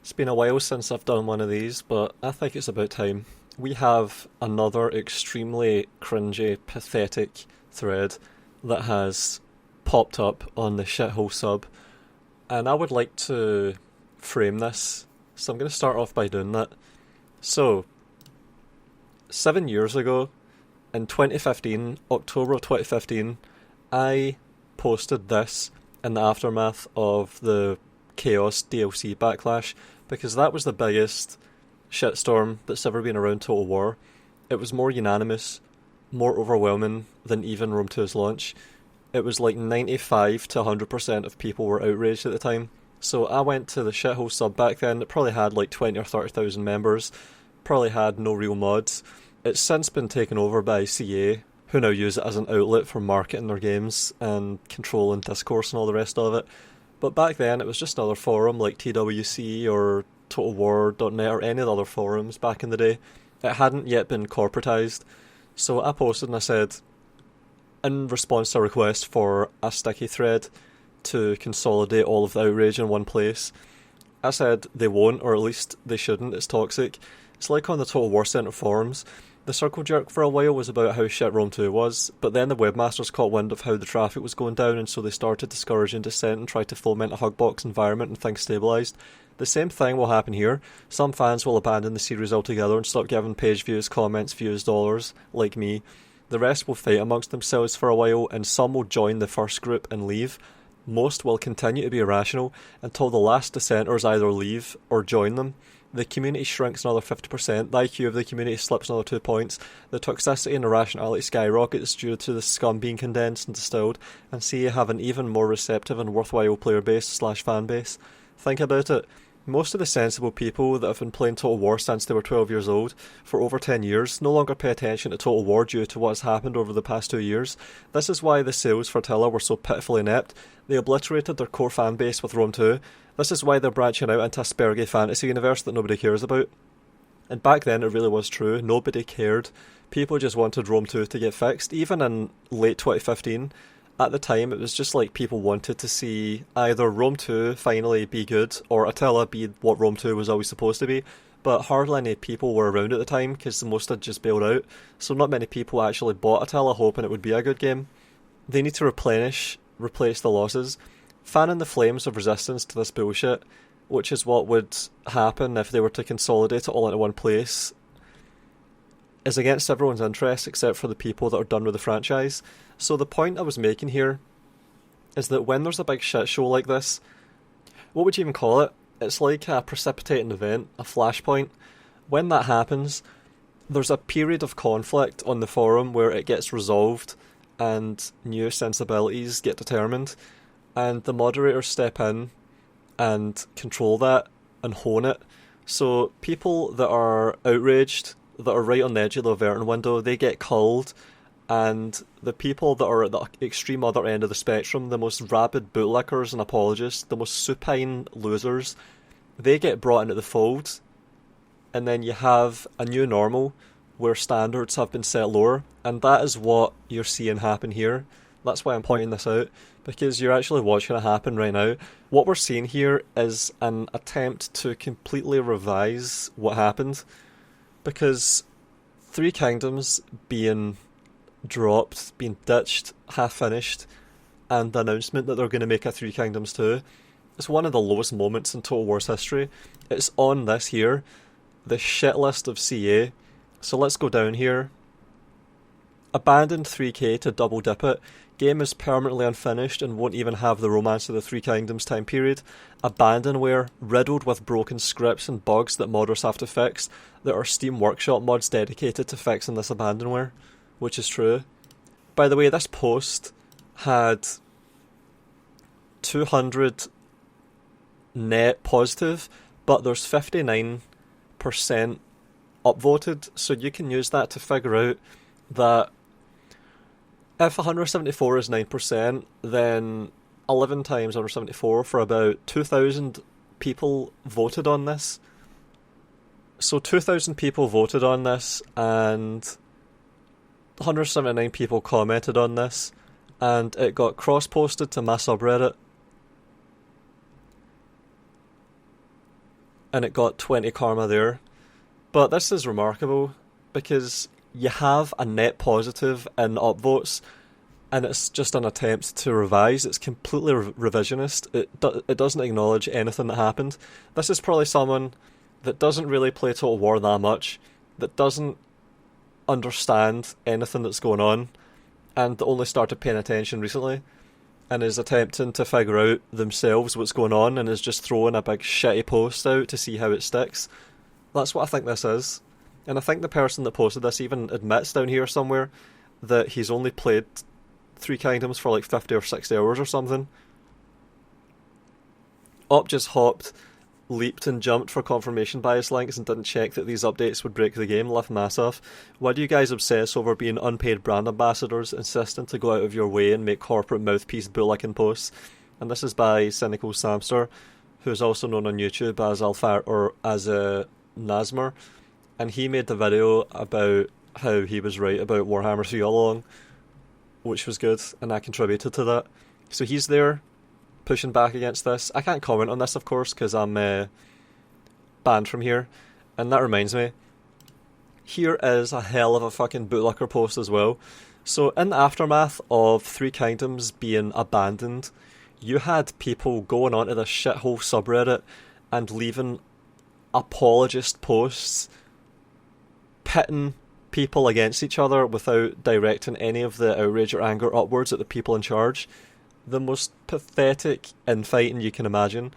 It's been a while since I've done one of these, but I think it's about time. We have another extremely cringy, pathetic thread that has popped up on the shithole sub, and I would like to frame this. So I'm going to start off by doing that. So, 7 years ago, in 2015, October of 2015, I posted this in the aftermath of the Chaos DLC backlash because that was the biggest shitstorm that's ever been around Total War. It was more unanimous, more overwhelming than even Rome 2's launch. It was like 95 to 100% of people were outraged at the time. So I went to the shithole sub back then that probably had like 20 or 30,000 members, probably had no real mods. It's since been taken over by CA, who now use it as an outlet for marketing their games and controlling discourse and all the rest of it. But back then it was just another forum like TWC or TotalWar.net or any of the other forums back in the day. It hadn't yet been corporatized. So I posted and I said, in response to a request for a sticky thread to consolidate all of the outrage in one place, I said they won't, or at least they shouldn't, it's toxic. It's like on the Total War Centre forums. The circle jerk for a while was about how shit Rome 2 was, but then the webmasters caught wind of how the traffic was going down, and so they started discouraging dissent and tried to foment a hugbox environment and things stabilised. The same thing will happen here. Some fans will abandon the series altogether and stop giving page views, comments, views, dollars, like me. The rest will fight amongst themselves for a while, and some will join the first group and leave. Most will continue to be irrational until the last dissenters either leave or join them. The community shrinks another 50%, the IQ of the community slips another 2 points, the toxicity and irrationality skyrockets due to the scum being condensed and distilled, and see you have an even more receptive and worthwhile player base / fan base. Think about it. Most of the sensible people that have been playing Total War since they were 12 years old, for over 10 years, no longer pay attention to Total War due to what has happened over the past 2 years. This is why the sales for Tilla were so pitifully inept. They obliterated their core fan base with Rome 2. This is why they're branching out into a Aspergy fantasy universe that nobody cares about. And back then it really was true, nobody cared. People just wanted Rome 2 to get fixed, even in late 2015. At the time, it was just like people wanted to see either Rome 2 finally be good, or Attila be what Rome 2 was always supposed to be, but hardly any people were around at the time, because most had just bailed out, so not many people actually bought Attila hoping it would be a good game. They need to replace the losses, fanning the flames of resistance to this bullshit, which is what would happen if they were to consolidate it all into one place, is against everyone's interests except for the people that are done with the franchise. So the point I was making here is that when there's a big shit show like this, what would you even call it? It's like a precipitating event, a flashpoint. When that happens, there's a period of conflict on the forum where it gets resolved and new sensibilities get determined, and the moderators step in and control that and hone it. So people that are outraged, that are right on the edge of the averting window, they get culled, and the people that are at the extreme other end of the spectrum, the most rabid bootlickers and apologists, the most supine losers, they get brought into the fold, and then you have a new normal where standards have been set lower, and that is what you're seeing happen here. That's why I'm pointing this out, because you're actually watching it happen right now. What we're seeing here is an attempt to completely revise what happened, because Three Kingdoms being dropped, being ditched, half finished, and the announcement that they're going to make a Three Kingdoms 2, it's one of the lowest moments in Total War's history. It's on this here, the shit list of CA. So let's go down here. Abandoned 3K to double dip it. Game is permanently unfinished and won't even have the Romance of the Three Kingdoms time period. Abandonware, riddled with broken scripts and bugs that modders have to fix. There are Steam Workshop mods dedicated to fixing this abandonware, which is true. By the way, this post had 200 net positive, but there's 59% upvoted, so you can use that to figure out that if 174 is 9%, then 11 times 174 for about 2,000 people voted on this. So 2,000 people voted on this, and 179 people commented on this, and it got cross-posted to my subreddit. and it got 20 karma there. But this is remarkable because you have a net positive in upvotes, and it's just an attempt to revise. It's completely revisionist. It doesn't acknowledge anything that happened. This is probably someone that doesn't really play Total War that much, that doesn't understand anything that's going on, and only started paying attention recently, and is attempting to figure out themselves what's going on, and is just throwing a big shitty post out to see how it sticks. That's what I think this is. And I think the person that posted this even admits down here somewhere that he's only played Three Kingdoms for like 50 or 60 hours or something. Op just hopped, leaped and jumped for confirmation bias links and didn't check that these updates would break the game. Left massive. Why do you guys obsess over being unpaid brand ambassadors, insisting to go out of your way and make corporate mouthpiece bulllicking posts? And this is by Cynical Samster, who is also known on YouTube as Nasmer, and he made the video about how he was right about Warhammer 3 all along, which was good, and I contributed to that. So he's there, pushing back against this. I can't comment on this, of course, because I'm banned from here. And that reminds me, here is a hell of a fucking bootlicker post as well. So in the aftermath of Three Kingdoms being abandoned, you had people going onto this shithole subreddit and leaving apologist posts pitting people against each other without directing any of the outrage or anger upwards at the people in charge. The most pathetic infighting you can imagine.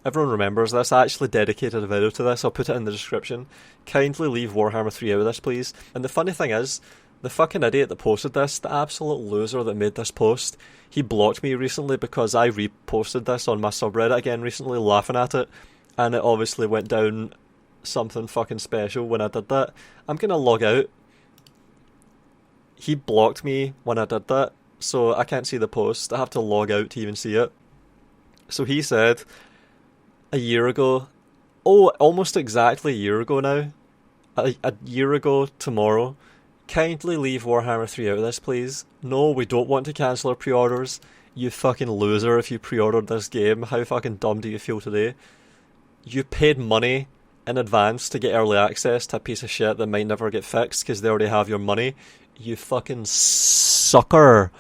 Everyone remembers this. I actually dedicated a video to this. I'll put it in the description. Kindly leave Warhammer 3 out of this, please. And the funny thing is, the fucking idiot that posted this, the absolute loser that made this post, he blocked me recently because I reposted this on my subreddit again recently, laughing at it. And it obviously went down something fucking special when I did that. I'm gonna log out. He blocked me when I did that, so I can't see the post. I have to log out to even see it. So he said, a year ago, almost exactly a year ago now, a year ago tomorrow, kindly leave Warhammer 3 out of this, please. No, we don't want to cancel our pre-orders. You fucking loser if you pre-ordered this game. How fucking dumb do you feel today? You paid money in advance to get early access to a piece of shit that might never get fixed because they already have your money. You fucking sucker.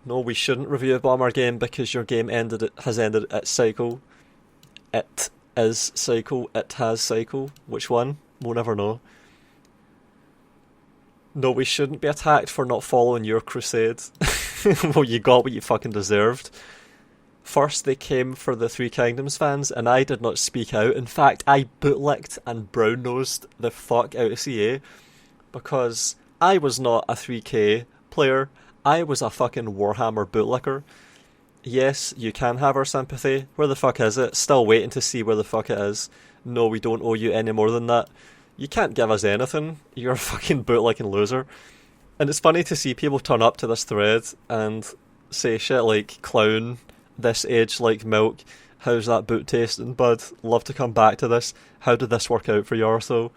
No, we shouldn't review a Bomber game because your game has ended its cycle. It is cycle. It has cycle. Which one? We'll never know. No, we shouldn't be attacked for not following your crusade. Well, you got what you fucking deserved. First, they came for the Three Kingdoms fans, and I did not speak out. In fact, I bootlicked and brown-nosed the fuck out of CA because I was not a 3K player. I was a fucking Warhammer bootlicker. Yes, you can have our sympathy. Where the fuck is it? Still waiting to see where the fuck it is. No, we don't owe you any more than that. You can't give us anything. You're a fucking bootlicking loser. And it's funny to see people turn up to this thread and say shit like, clown, this age like milk, how's that boot tasting, bud? Love to come back to this. How did this work out for you, Ortho?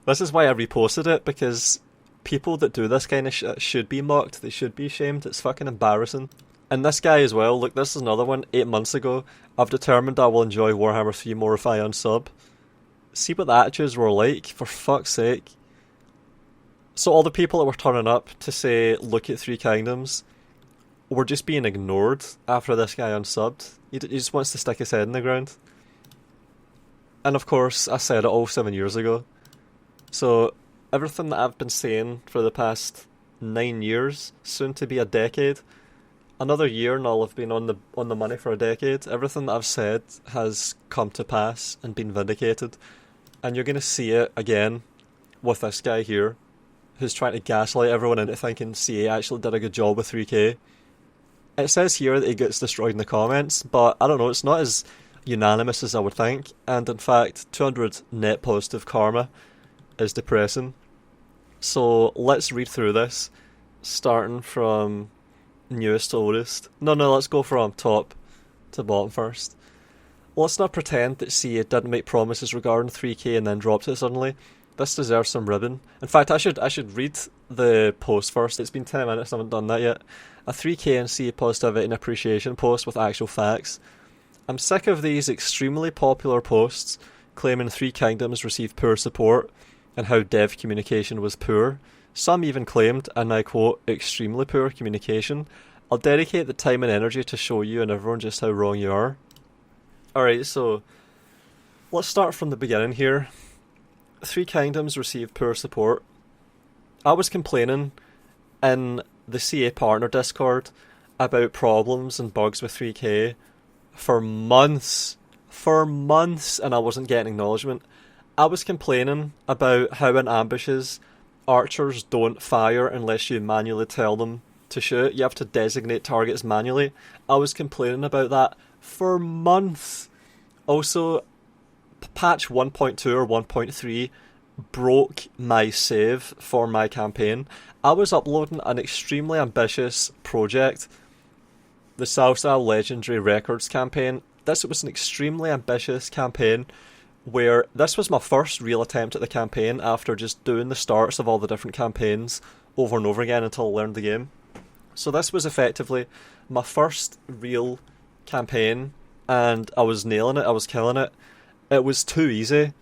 This is why I reposted it, because people that do this kind of shit should be mocked. They should be shamed. It's fucking embarrassing. And this guy as well, look, this is another one. 8 months ago, I've determined I will enjoy Warhammer 3 more if I unsub. See what the attitudes were like, for fuck's sake. So all the people that were turning up to say, look at Three Kingdoms, were just being ignored after this guy unsubbed. He just wants to stick his head in the ground. And of course, I said it all 7 years ago. So everything that I've been saying for the past 9 years, soon to be a decade, another year and I'll have been on the money for a decade. Everything that I've said has come to pass and been vindicated. And you're going to see it again with this guy here, who's trying to gaslight everyone into thinking CA actually did a good job with 3K. It says here that he gets destroyed in the comments, but I don't know, it's not as unanimous as I would think. And in fact, 200 net positive karma is depressing. So let's read through this, starting from newest to oldest. No, let's go from top to bottom first. Let's not pretend that CA didn't make promises regarding 3K and then dropped it suddenly. This deserves some ribbon. In fact, I should read the post first. It's been 10 minutes, I haven't done that yet. A 3K and CA positivity and appreciation post with actual facts. I'm sick of these extremely popular posts claiming Three Kingdoms received poor support and how dev communication was poor. Some even claimed, and I quote, extremely poor communication. I'll dedicate the time and energy to show you and everyone just how wrong you are. Alright, so let's start from the beginning here. Three Kingdoms received poor support. I was complaining in the CA Partner Discord about problems and bugs with 3K for months, and I wasn't getting acknowledgement. I was complaining about how in ambushes, archers don't fire unless you manually tell them to shoot. You have to designate targets manually. I was complaining about that for months. Also, patch 1.2 or 1.3 broke my save for my campaign. I was uploading an extremely ambitious project, the Salsa Legendary Records campaign. This was an extremely ambitious campaign where this was my first real attempt at the campaign after just doing the starts of all the different campaigns over and over again until I learned the game. So this was effectively my first real campaign, and I was nailing it, I was killing it. It was too easy,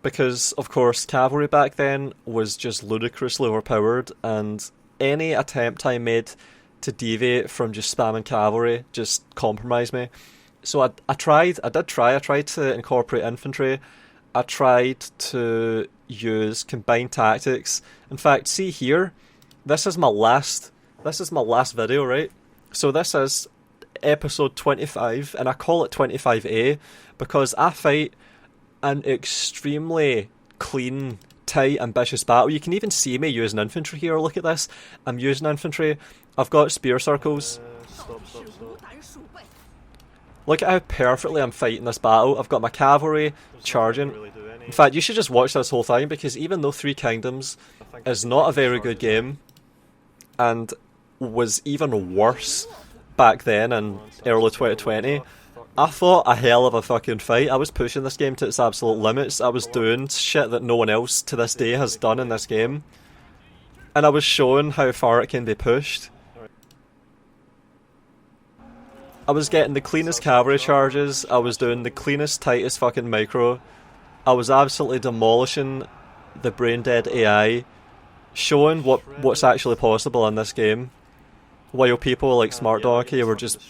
because of course cavalry back then was just ludicrously overpowered, and any attempt I made to deviate from just spamming cavalry just compromised me. So I tried to incorporate infantry. I tried to use combined tactics. In fact, see here, this is my last video, right? So this is episode 25, and I call it 25A because I fight an extremely clean, tight, ambitious battle. You can even see me using infantry here. Look at this. I'm using infantry. I've got spear circles. Stop. Look at how perfectly I'm fighting this battle. I've got my cavalry charging. In fact, you should just watch this whole thing, because even though Three Kingdoms is not a very good game, and was even worse back then in early 2020, I thought a hell of a fucking fight. I was pushing this game to its absolute limits. I was doing shit that no one else to this day has done in this game. And I was showing how far it can be pushed. I was getting the cleanest cavalry charges, I was doing the cleanest, tightest fucking micro. I was absolutely demolishing the brain dead AI, showing what's actually possible in this game. While people like Smart Donkey were just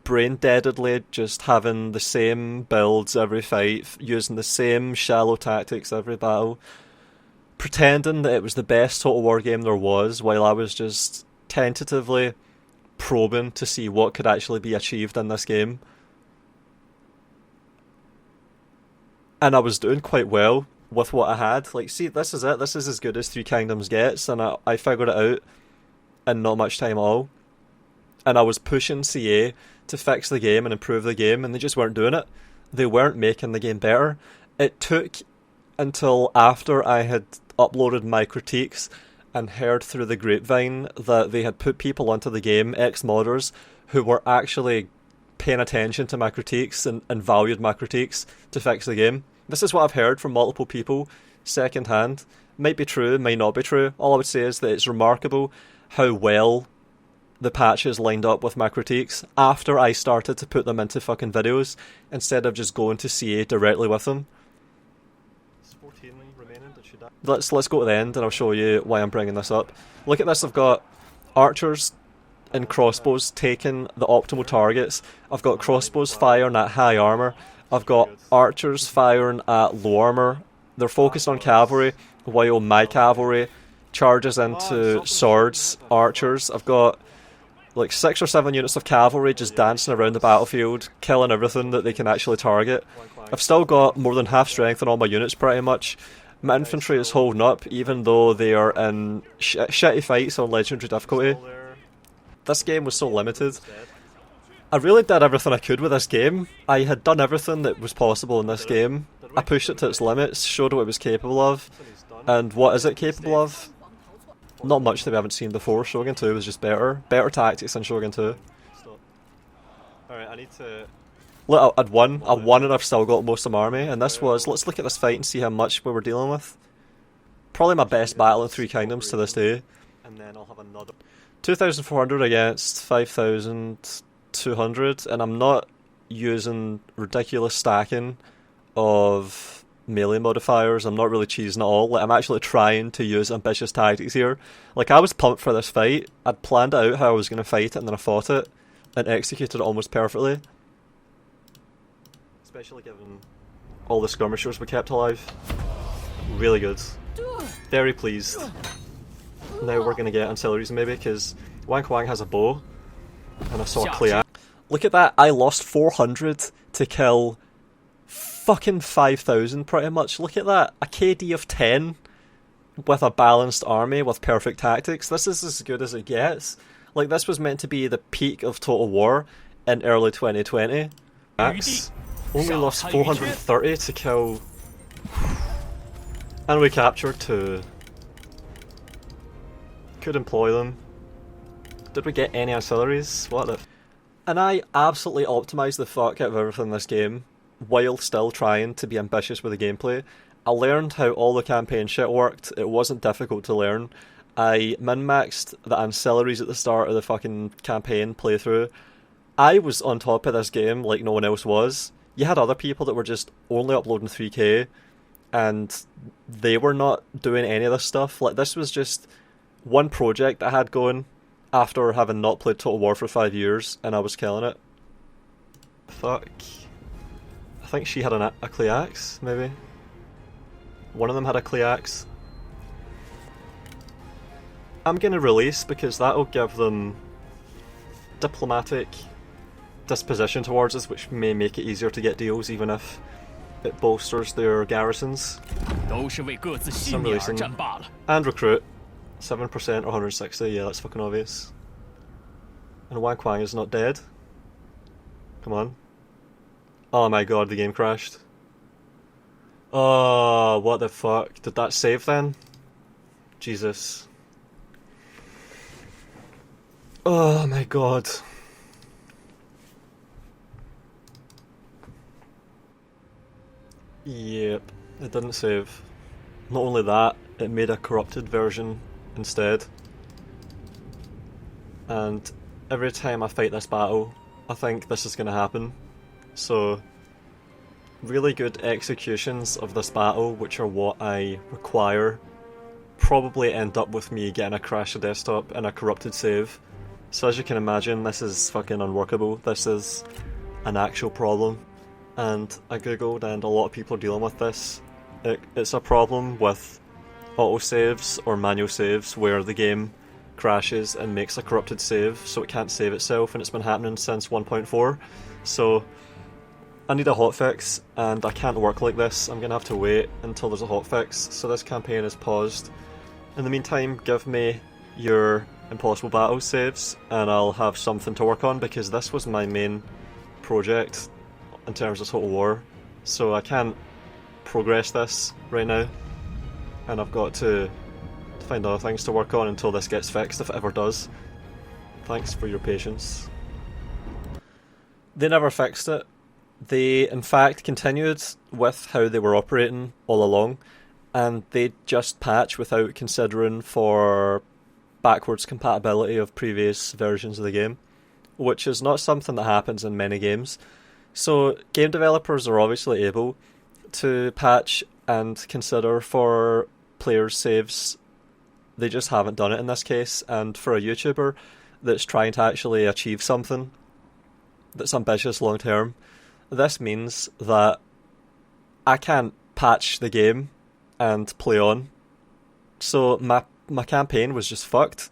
brain deadedly just having the same builds every fight, using the same shallow tactics every battle, pretending that it was the best Total War game there was, while I was just tentatively probing to see what could actually be achieved in this game. And I was doing quite well with what I had. Like, see, this is it. This is as good as Three Kingdoms gets, and I figured it out in not much time at all. And I was pushing CA to fix the game and improve the game, and they just weren't doing it. They weren't making the game better. It took until after I had uploaded my critiques and heard through the grapevine that they had put people onto the game, ex-modders, who were actually paying attention to my critiques and valued my critiques to fix the game. This is what I've heard from multiple people, second hand. Might be true, might not be true. All I would say is that it's remarkable how well the patches lined up with my critiques after I started to put them into fucking videos, instead of just going to CA directly with them. Let's go to the end and I'll show you why I'm bringing this up. Look at this, I've got archers and crossbows taking the optimal targets. I've got crossbows firing at high armour. I've got archers firing at low armour. They're focused on cavalry, while my cavalry charges into swords, archers. I've got like 6 or 7 units of cavalry just dancing around the battlefield, killing everything that they can actually target. I've still got more than half strength on all my units pretty much. My infantry is holding up, even though they are in shitty fights on legendary difficulty. This game was so limited. I really did everything I could with this game. I had done everything that was possible in this game. I pushed it to its limits, showed what it was capable of. And what is it capable of? Not much that we haven't seen before. Shogun 2 was just better. Better tactics than Shogun 2. Alright, I need to... Look, I'd won. I won and I've still got most of my army. And this was... Let's look at this fight and see how much we were dealing with. Probably my best battle in Three Kingdoms to this day. And then I'll have another... 2,400 against 5,200. And I'm not using ridiculous stacking of melee modifiers. I'm not really cheesing at all. Like, I'm actually trying to use ambitious tactics here. Like, I was pumped for this fight. I'd planned out how I was going to fight it, and then I fought it and executed it almost perfectly. Especially given all the skirmishers we kept alive. Really good. Very pleased. Now we're going to get ancillaries maybe, because Wang Kuang has a bow, and I saw a Clea. Look at that, I lost 400 to kill fucking 5,000 pretty much. Look at that, a KD of 10 with a balanced army with perfect tactics. This is as good as it gets. Like, this was meant to be the peak of Total War in early 2020. Max only lost 430 to kill... And we captured 2. Could employ them. Did we get any ancillaries? What the... And I absolutely optimised the fuck out of everything in this game, while still trying to be ambitious with the gameplay. I learned how all the campaign shit worked. It wasn't difficult to learn. I min-maxed the ancillaries at the start of the fucking campaign playthrough. I was on top of this game like no one else was. You had other people that were just only uploading 3k, and they were not doing any of this stuff. Like, this was just one project I had going after having not played Total War for 5 years, and I was killing it. Fuck. I think she had a Cleax, maybe? One of them had a Cleax. I'm gonna release because that'll give them diplomatic disposition towards us, which may make it easier to get deals, even if it bolsters their garrisons. So I'm releasing. And recruit. 7% or 160, yeah, that's fucking obvious. And Wang Kuang is not dead. Come on. Oh my god, the game crashed. Oh, what the fuck? Did that save then? Jesus. Oh my god. Yep, it didn't save. Not only that, it made a corrupted version instead. And every time I fight this battle, I think this is going to happen. So, really good executions of this battle, which are what I require, probably end up with me getting a crash of desktop and a corrupted save. So as you can imagine, this is fucking unworkable. This is an actual problem. And I googled, and a lot of people are dealing with this. It's a problem with autosaves or manual saves where the game crashes and makes a corrupted save, so it can't save itself, and it's been happening since 1.4. So I need a hotfix, and I can't work like this. I'm gonna have to wait until there's a hotfix, so this campaign is paused. In the meantime, give me your Impossible Battles saves, and I'll have something to work on, because this was my main project in terms of Total War, so I can't progress this right now, and I've got to find other things to work on until this gets fixed, if it ever does. Thanks for your patience. They never fixed it. They in fact continued with how they were operating all along, and they just patch without considering for backwards compatibility of previous versions of the game, which is not something that happens in many games. So game developers are obviously able to patch and consider for players' saves. They just haven't done it in this case, and for a YouTuber that's trying to actually achieve something that's ambitious long term, this means that I can't patch the game and play on. So my campaign was just fucked.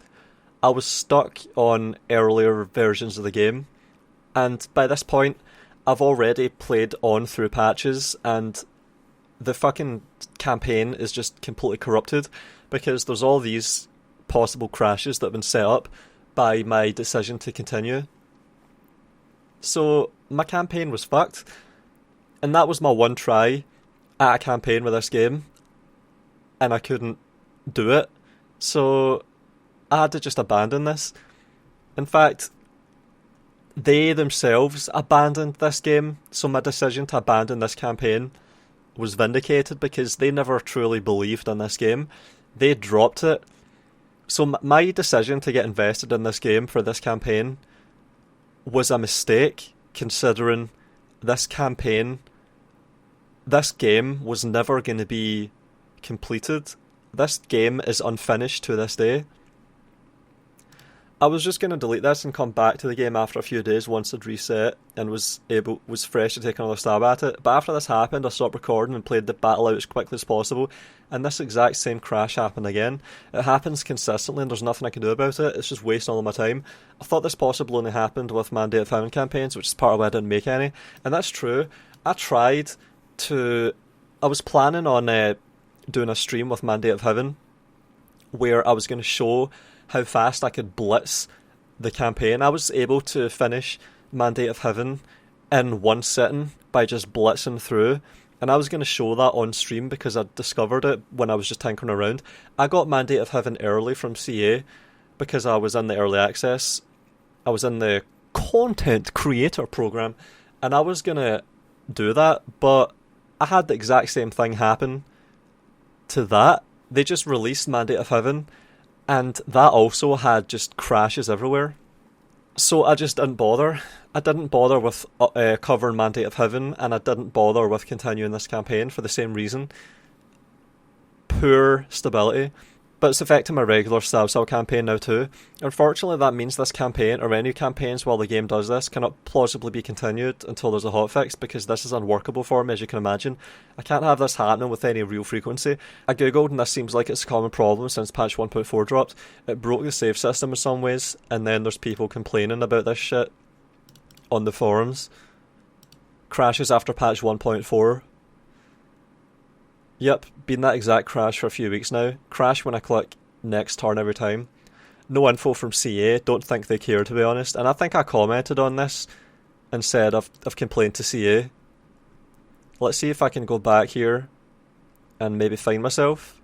I was stuck on earlier versions of the game, and by this point I've already played on through patches, and the fucking campaign is just completely corrupted because there's all these possible crashes that have been set up by my decision to continue. So my campaign was fucked, and that was my one try at a campaign with this game, and I couldn't do it, so I had to just abandon this. In fact, they themselves abandoned this game, so my decision to abandon this campaign was vindicated because they never truly believed in this game. They dropped it. So my decision to get invested in this game for this campaign was a mistake, considering this campaign, this game was never going to be completed. This game is unfinished to this day. I was just going to delete this and come back to the game after a few days once I'd reset and was fresh to take another stab at it. But after this happened, I stopped recording and played the battle out as quickly as possible, and this exact same crash happened again. It happens consistently and there's nothing I can do about it. It's just wasting all of my time. I thought this possibly only happened with Mandate of Heaven campaigns, which is part of why I didn't make any, and that's true. I was planning on doing a stream with Mandate of Heaven where I was going to show how fast I could blitz the campaign. I was able to finish Mandate of Heaven in one sitting by just blitzing through, and I was going to show that on stream because I discovered it when I was just tinkering around. I got Mandate of Heaven early from CA because I was in the early access. I was in the content creator program, and I was going to do that, but I had the exact same thing happen to that. They just released Mandate of Heaven, and that also had just crashes everywhere. So I just didn't bother. I didn't bother with covering Mandate of Heaven, and I didn't bother with continuing this campaign for the same reason. Poor stability. But it's affecting my regular Stab campaign now too. Unfortunately, that means this campaign, or any campaigns while the game does this, cannot plausibly be continued until there's a hotfix, because this is unworkable for me, as you can imagine. I can't have this happening with any real frequency. I googled, and this seems like it's a common problem since patch 1.4 dropped. It broke the save system in some ways, and then there's people complaining about this shit on the forums. Crashes after patch 1.4. Yep, been that exact crash for a few weeks now. Crash when I click next turn every time. No info from CA, don't think they care, to be honest. And I think I commented on this and said I've complained to CA. Let's see if I can go back here and maybe find myself.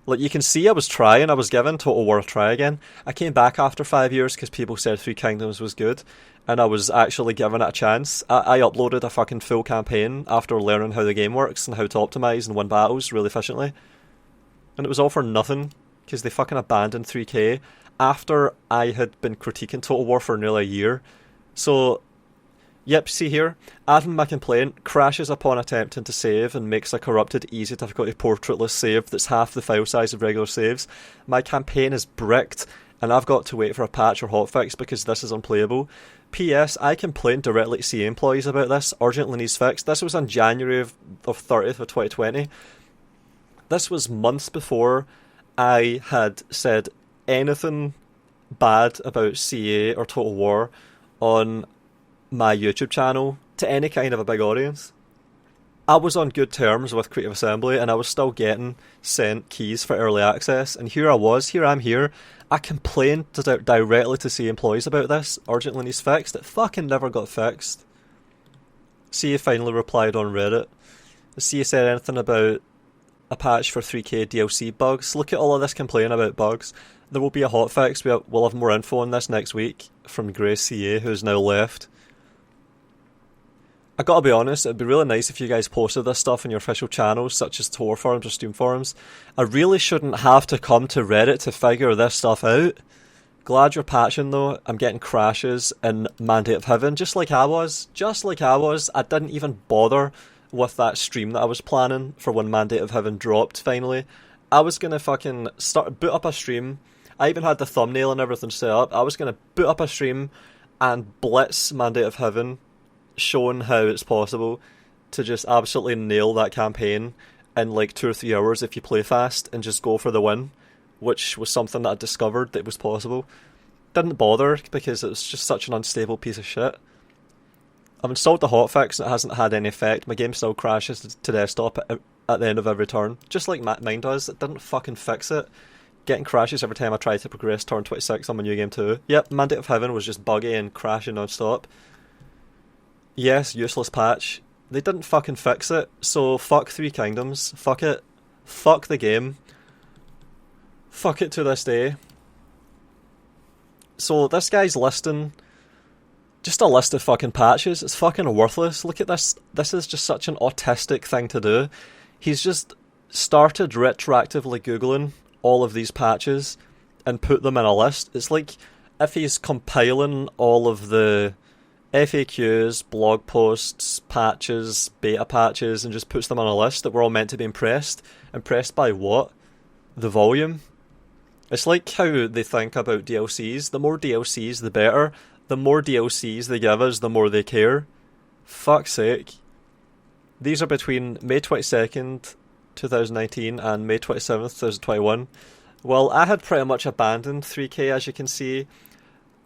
Like, you can see I was trying, I was given Total War a try again. I came back after 5 years because people said Three Kingdoms was good, and I was actually given it a chance. I uploaded a fucking full campaign after learning how the game works and how to optimise and win battles really efficiently. And it was all for nothing, because they fucking abandoned 3K after I had been critiquing Total War for nearly a year. So, yep, see here, adding my complaint, crashes upon attempting to save and makes a corrupted easy difficulty portraitless save that's half the file size of regular saves. My campaign is bricked, and I've got to wait for a patch or hotfix because this is unplayable. P.S. I complained directly to CA employees about this, urgently needs fixed. This was on January of 30th of 2020. This was months before I had said anything bad about CA or Total War on my YouTube channel to any kind of a big audience. I was on good terms with Creative Assembly, and I was still getting sent keys for early access, and here I'm here. I complained directly to CA employees about this, urgently needs fixed. It fucking never got fixed. CA finally replied on Reddit. The CA said anything about a patch for 3K DLC bugs. Look at all of this complaining about bugs. There will be a hotfix. We'll have more info on this next week from Grace CA, who's now left. I gotta be honest, it'd be really nice if you guys posted this stuff on your official channels, such as Tor forums or Steam forums. I really shouldn't have to come to Reddit to figure this stuff out. Glad you're patching though. I'm getting crashes in Mandate of Heaven, just like I was. I didn't even bother with that stream that I was planning for when Mandate of Heaven dropped finally. I was gonna fucking boot up a stream. I even had the thumbnail and everything set up. I was gonna boot up a stream and blitz Mandate of Heaven, showing how it's possible to just absolutely nail that campaign in like 2 or 3 hours if you play fast and just go for the win, which was something that I discovered that was possible. Didn't bother because it was just such an unstable piece of shit. I've installed the hotfix and it hasn't had any effect. My game still crashes to desktop at the end of every turn, just like mine does. It didn't fucking fix it. Getting crashes every time I try to progress turn 26 on my new game too. Yep, Mandate of Heaven was just buggy and crashing non-stop. Yes, useless patch. They didn't fucking fix it, so fuck Three Kingdoms. Fuck it. Fuck the game. Fuck it to this day. So this guy's listing just a list of fucking patches. It's fucking worthless. Look at this. This is just such an autistic thing to do. He's just started retroactively Googling all of these patches and put them in a list. It's like if he's compiling all of the FAQs, blog posts, patches, beta patches, and just puts them on a list that we're all meant to be impressed. Impressed by what? The volume? It's like how they think about DLCs. The more DLCs, the better. The more DLCs they give us, the more they care. Fuck's sake. These are between May 22nd, 2019 and May 27th, 2021. Well, I had pretty much abandoned 3K, as you can see,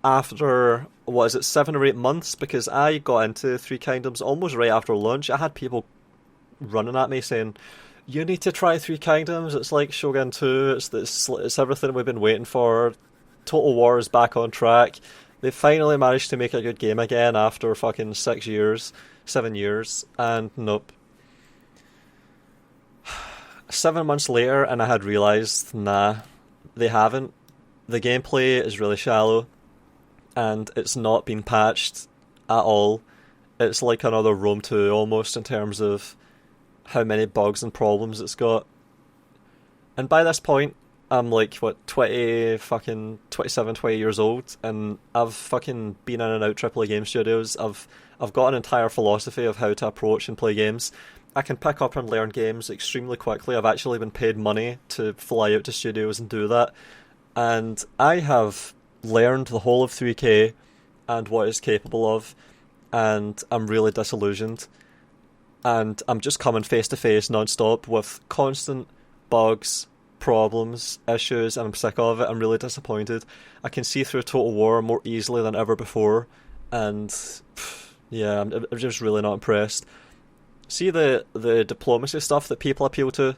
after, 7 or 8 months, because I got into Three Kingdoms almost right after launch. I had people running at me saying, you need to try Three Kingdoms, it's like Shogun 2, it's everything we've been waiting for, Total War is back on track, they finally managed to make a good game again after fucking 7 years, and nope. 7 months later, and I had realised, nah, they haven't. The gameplay is really shallow, and it's not been patched at all. It's like another Rome 2 almost in terms of how many bugs and problems it's got. And by this point, I'm like, 27, 20 years old, and I've fucking been in and out AAA game studios. I've got an entire philosophy of how to approach and play games. I can pick up and learn games extremely quickly. I've actually been paid money to fly out to studios and do that. And I have learned the whole of 3K and what it's capable of, and I'm really disillusioned. And I'm just coming face to face non-stop with constant bugs, problems, issues, and I'm sick of it. I'm really disappointed. I can see through Total War more easily than ever before, and yeah, I'm just really not impressed. See the diplomacy stuff that people appeal to?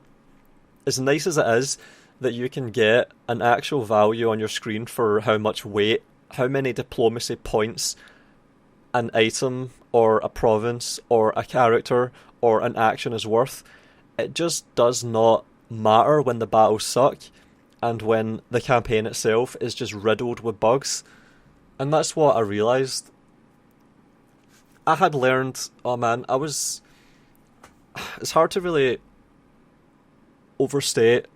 As nice as it is that you can get an actual value on your screen for how much weight, how many diplomacy points an item or a province or a character or an action is worth, it just does not matter when the battles suck and when the campaign itself is just riddled with bugs. And that's what I realised. I had learned, it's hard to really overstate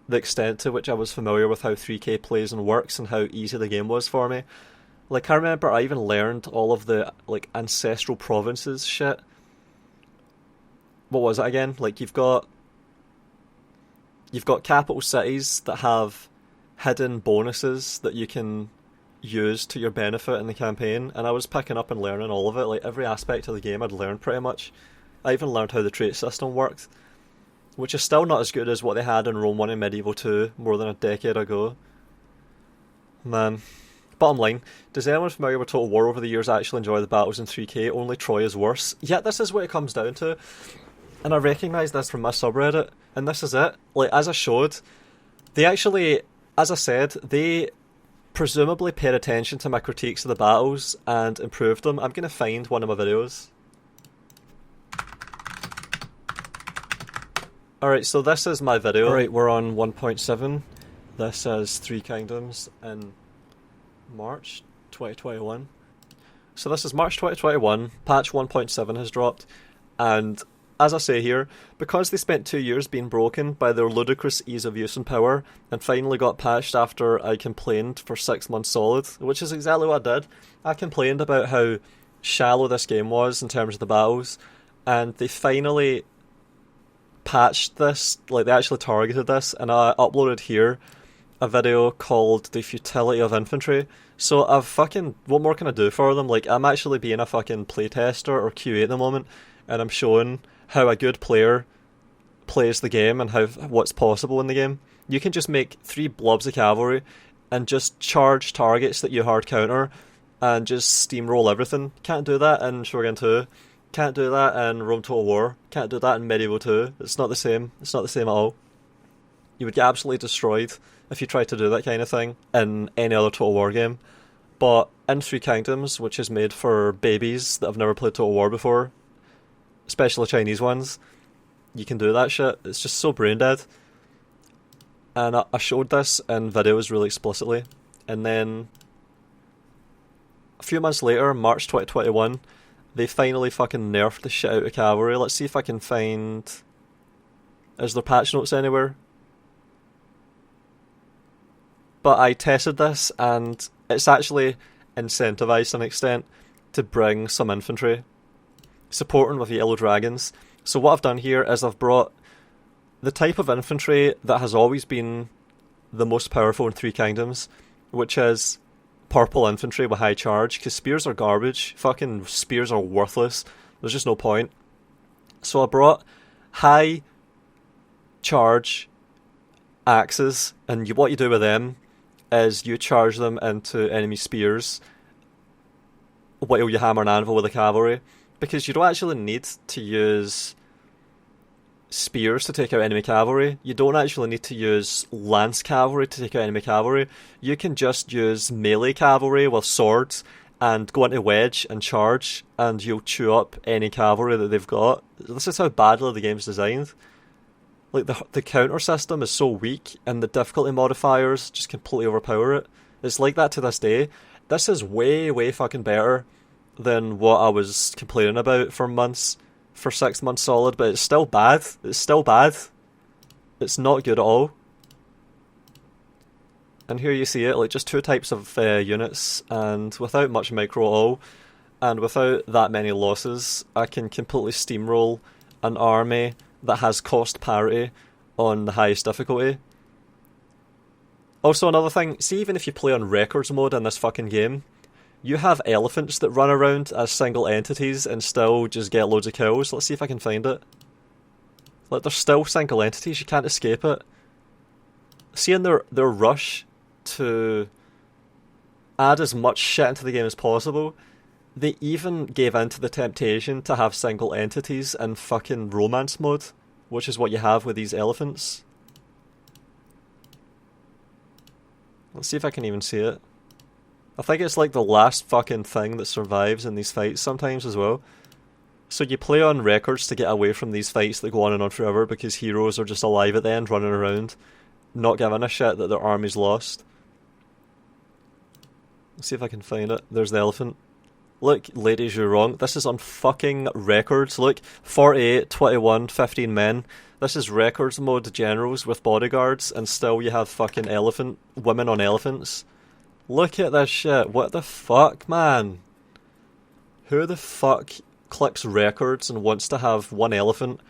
the extent to which I was familiar with how 3K plays and works and how easy the game was for me. Like, I remember I even learned all of the, ancestral provinces shit. What was it again? Like, you've got capital cities that have hidden bonuses that you can use to your benefit in the campaign, and I was picking up and learning all of it. Like, every aspect of the game I'd learned pretty much. I even learned how the trait system worked, which is still not as good as what they had in Rome 1 and Medieval 2 more than a decade ago. Man. Bottom line, does anyone familiar with Total War over the years actually enjoy the battles in 3K? Only Troy is worse. Yeah, this is what it comes down to. And I recognise this from my subreddit, and this is it. Like, as I showed, they actually, as I said, they presumably paid attention to my critiques of the battles and improved them. I'm going to find one of my videos. Alright, so this is my video. Alright, we're on 1.7. This is Three Kingdoms in March 2021. So this is March 2021, patch 1.7 has dropped, and as I say here, because they spent 2 years being broken by their ludicrous ease of use and power, and finally got patched after I complained for 6 months solid, which is exactly what I did. I complained about how shallow this game was in terms of the battles, and they finally patched this, like they actually targeted this, and I uploaded here a video called The Futility of Infantry. So I've fucking, what more can I do for them? Like, I'm actually being a fucking playtester or QA at the moment, and I'm showing how a good player plays the game and how what's possible in the game. You can just make 3 blobs of cavalry and just charge targets that you hard counter and just steamroll everything. Can't do that in Shogun 2. Can't do that in Rome Total War. Can't do that in Medieval 2. It's not the same. It's not the same at all. You would get absolutely destroyed if you tried to do that kind of thing in any other Total War game. But in Three Kingdoms, which is made for babies that have never played Total War before, especially Chinese ones, you can do that shit. It's just so brain dead. And I showed this in videos really explicitly. And then a few months later, March 2021, they finally fucking nerfed the shit out of cavalry. Let's see if I can find... Is there patch notes anywhere? But I tested this, and it's actually incentivized to an extent. to bring some infantry, supporting with yellow dragons. So what I've done here is I've brought the type of infantry that has always been the most powerful in Three Kingdoms, which is purple infantry with high charge, because spears are garbage. Fucking spears are worthless. There's just no point. So I brought high charge axes, and what you do with them is you charge them into enemy spears while you hammer an anvil with the cavalry, because you don't actually need to use spears to take out enemy cavalry. You don't actually need to use lance cavalry to take out enemy cavalry. You can just use melee cavalry with swords and go into wedge and charge, and you'll chew up any cavalry that they've got. This is how badly the game's designed. Like, the counter system is so weak, and the difficulty modifiers just completely overpower it. It's like that to this day. This is way, way fucking better than what I was complaining about for months, for 6 months solid, but it's still bad. It's still bad. It's not good at all. And here you see it, like, just two types of units, and without much micro at all, and without that many losses, I can completely steamroll an army that has cost parity on the highest difficulty. Also, another thing, see, even if you play on records mode in this fucking game, you have elephants that run around as single entities and still just get loads of kills. Let's see if I can find it. Like, they're still single entities, you can't escape it. Seeing their rush to add as much shit into the game as possible, they even gave in to the temptation to have single entities in fucking romance mode, which is what you have with these elephants. Let's see if I can even see it. I think it's like the last fucking thing that survives in these fights sometimes as well. So you play on records to get away from these fights that go on and on forever, because heroes are just alive at the end, running around, not giving a shit that their army's lost. Let's see if I can find it. There's the elephant. Look, ladies, you're wrong. This is on fucking records. Look, 48, 21, 15 men. This is records mode generals with bodyguards, and still you have fucking women on elephants. Look at this shit. What the fuck, man? Who the fuck clicks records and wants to have one elephant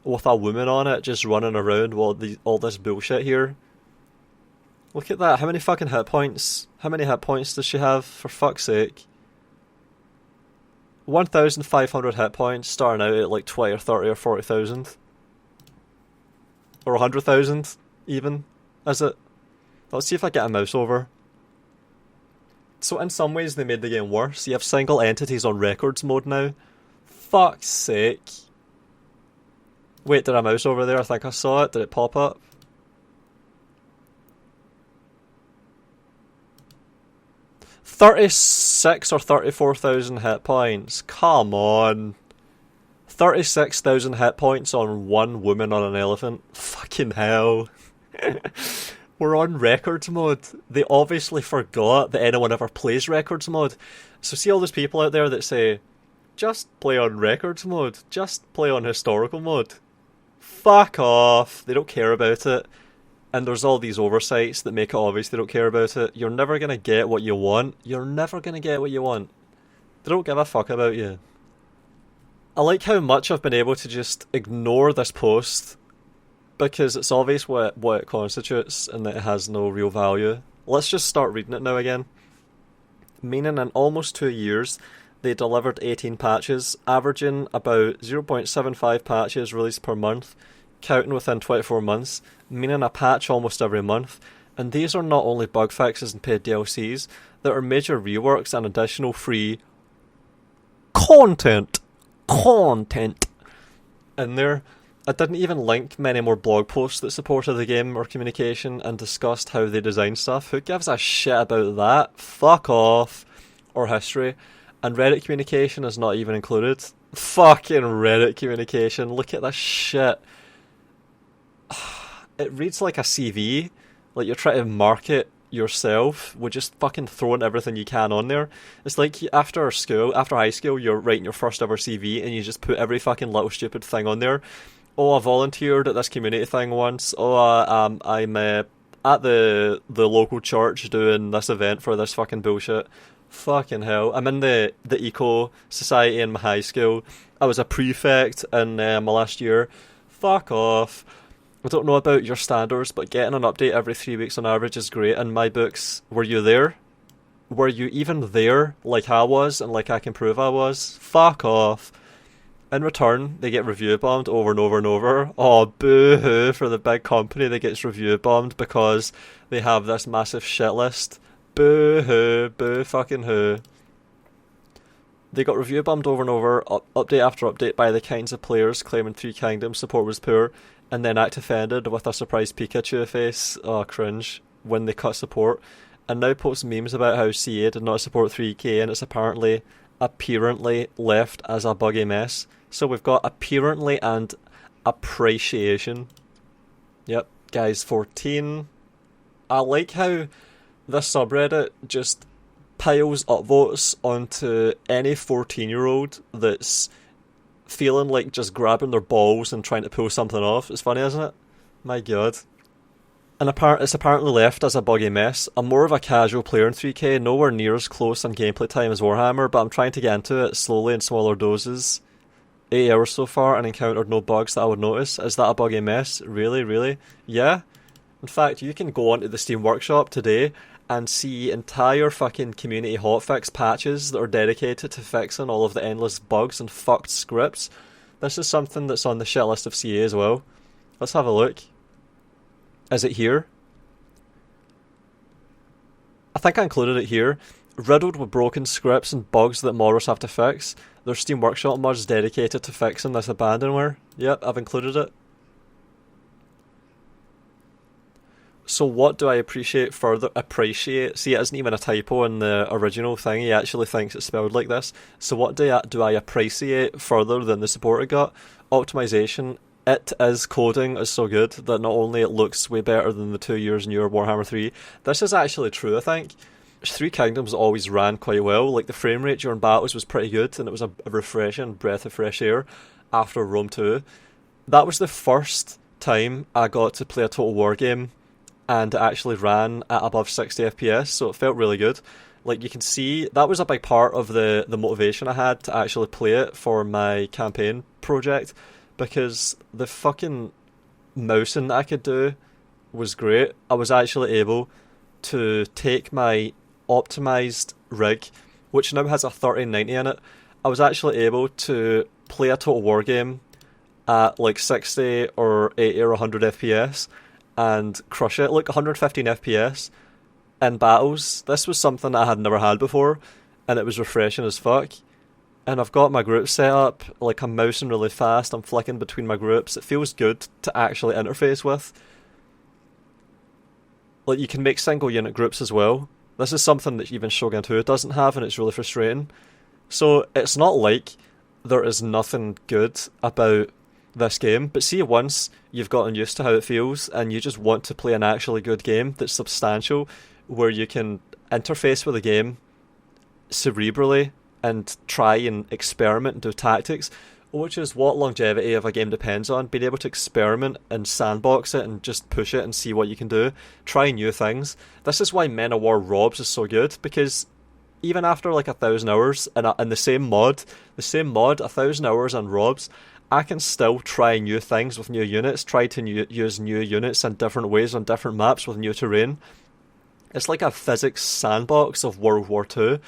with a woman on it just running around while all this bullshit here? Look at that. How many fucking hit points? How many hit points does she have, for fuck's sake? 1,500 hit points, starting out at like 20 or 30 or 40,000. Or 100,000, even, is it? Let's see if I get a mouse over. So in some ways they made the game worse. You have single entities on records mode now. Fuck's sake. Wait, did I mouse over there? I think I saw it. Did it pop up? $36,000 or 34,000 hit points. Come on. 36,000 hit points on one woman on an elephant. Fucking hell. We're on records mode. They obviously forgot that anyone ever plays records mode. So see all those people out there that say, just play on records mode. Just play on historical mode. Fuck off. They don't care about it. And there's all these oversights that make it obvious they don't care about it. You're never going to get what you want. You're never going to get what you want. They don't give a fuck about you. I like how much I've been able to just ignore this post, because it's obvious what it constitutes and that it has no real value. Let's just start reading it now again. Meaning in almost 2 years, they delivered 18 patches, averaging about 0.75 patches released per month, counting within 24 months, meaning a patch almost every month. And these are not only bug fixes and paid DLCs, there are major reworks and additional free content in there. I didn't even link many more blog posts that supported the game or communication and discussed how they design stuff. Who gives a shit about that? Fuck off. Or history. And Reddit communication is not even included. Fucking Reddit communication. Look at this shit. It reads like a CV. Like you're trying to market yourself with just fucking throwing everything you can on there. It's like after high school, you're writing your first ever CV and you just put every fucking little stupid thing on there. Oh, I volunteered at this community thing once. Oh, I'm at the local church doing this event for this fucking bullshit. Fucking hell. I'm in the eco society in my high school. I was a prefect in my last year. Fuck off. I don't know about your standards, but getting an update every 3 weeks on average is great. In my books, were you there? Were you even there like I was and like I can prove I was? Fuck off. In return, they get review bombed over and over and over. Oh, boo-hoo for the big company that gets review bombed because they have this massive shit list. Boo-hoo, boo-fucking-hoo. They got review bombed over and over, update after update by the kinds of players claiming Three Kingdoms support was poor, and then act offended with a surprised Pikachu face. Oh, cringe. When they cut support. And now post memes about how CA did not support 3K and it's apparently left as a buggy mess. So we've got apparently and appreciation. Yep, guys 14. I like how this subreddit just piles upvotes onto any 14-year-old that's feeling like just grabbing their balls and trying to pull something off. It's funny, isn't it? My god. And it's apparently left as a buggy mess. I'm more of a casual player in 3K, nowhere near as close on gameplay time as Warhammer, but I'm trying to get into it slowly in smaller doses. 8 hours so far and encountered no bugs that I would notice. Is that a buggy mess? Really? Really? Yeah. In fact, you can go onto the Steam Workshop today and see entire fucking community hotfix patches that are dedicated to fixing all of the endless bugs and fucked scripts. This is something that's on the shit list of CA as well. Let's have a look. Is it here? I think I included it here. Riddled with broken scripts and bugs that modders have to fix. There's Steam Workshop mods dedicated to fixing this abandonware. Yep, I've included it. So what do I appreciate further? Appreciate? See, it isn't even a typo in the original thing. He actually thinks it's spelled like this. So what do I appreciate further than the support it got? Optimization. Coding is so good that not only it looks way better than the 2 years newer Warhammer 3, this is actually true, I think. Three Kingdoms always ran quite well. Like, the frame rate during battles was pretty good, and it was a refreshing breath of fresh air after Rome 2. That was the first time I got to play a Total War game, and it actually ran at above 60 FPS, so it felt really good. Like, you can see, that was a big part of the motivation I had to actually play it for my campaign project, because the fucking mousing that I could do was great. I was actually able to take my optimized rig, which now has a 3090 in it. I was actually able to play a Total War game at like 60 or 80 or 100 FPS and crush it. Like 115 FPS in battles. This was something I had never had before, and it was refreshing as fuck. And I've got my group set up, like I'm mousing really fast, I'm flicking between my groups. It feels good to actually interface with. Like, you can make single unit groups as well. This is something that even Shogun 2 doesn't have, and it's really frustrating. So it's not like there is nothing good about this game, but see, once you've gotten used to how it feels and you just want to play an actually good game that's substantial, where you can interface with the game cerebrally and try and experiment and do tactics, which is what longevity of a game depends on. Being able to experiment and sandbox it and just push it and see what you can do. Try new things. This is why Men of War Robs is so good, because even after like 1,000 hours in the same mod, 1,000 hours on Robs, I can still try new things with new units, try to use new units in different ways on different maps with new terrain. It's like a physics sandbox of World War II.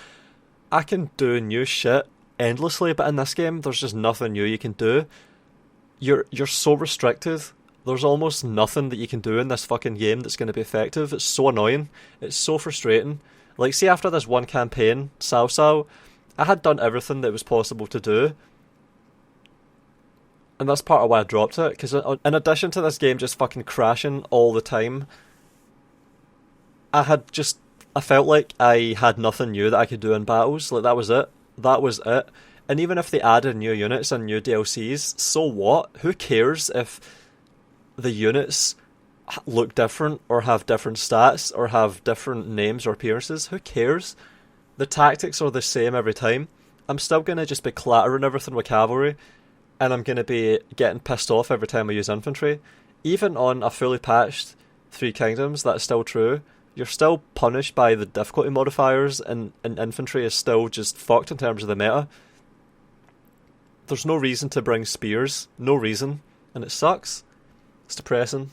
I can do new shit endlessly, but in this game, there's just nothing new you can do. You're so restricted. There's almost nothing that you can do in this fucking game that's going to be effective. It's so annoying. It's so frustrating. Like, see, after this one campaign, Cao Cao, I had done everything that was possible to do. And that's part of why I dropped it, because in addition to this game just fucking crashing all the time, I felt like I had nothing new that I could do in battles. Like, that was it. That was it. And even if they added new units and new DLCs, so what? Who cares if the units look different or have different stats or have different names or appearances? Who cares? The tactics are the same every time. I'm still going to just be clattering everything with cavalry, and I'm going to be getting pissed off every time I use infantry. Even on a fully patched Three Kingdoms, that's still true. you're still punished by the difficulty modifiers, and infantry is still just fucked in terms of the meta. There's no reason to bring spears. No reason. And it sucks. It's depressing.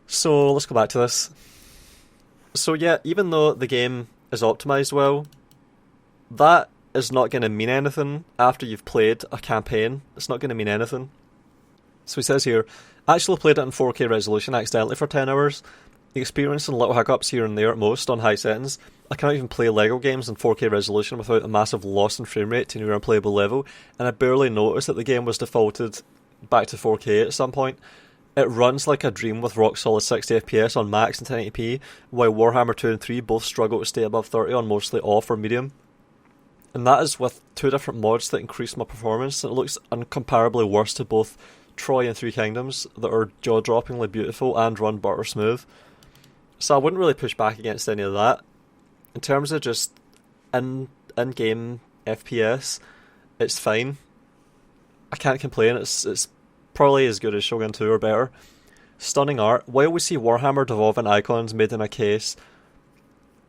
So, let's go back to this. So yeah, even though the game is optimised well, that is not going to mean anything after you've played a campaign. It's not going to mean anything. So he says here, actually played it in 4K resolution accidentally for 10 hours, experiencing little hiccups here and there at most on high settings. I cannot even play LEGO games in 4K resolution without a massive loss in frame rate to near unplayable level, and I barely noticed that the game was defaulted back to 4K at some point. It runs like a dream with rock solid 60 FPS on max and 1080p, while Warhammer 2 and 3 both struggle to stay above 30 on mostly off or medium. And that is with 2 different mods that increase my performance, and it looks incomparably worse to both Troy and Three Kingdoms that are jaw-droppingly beautiful and run butter smooth. So I wouldn't really push back against any of that. In terms of just in-game FPS, it's fine. I can't complain, it's probably as good as Shogun 2 or better. Stunning art. While we see Warhammer devolving icons made in case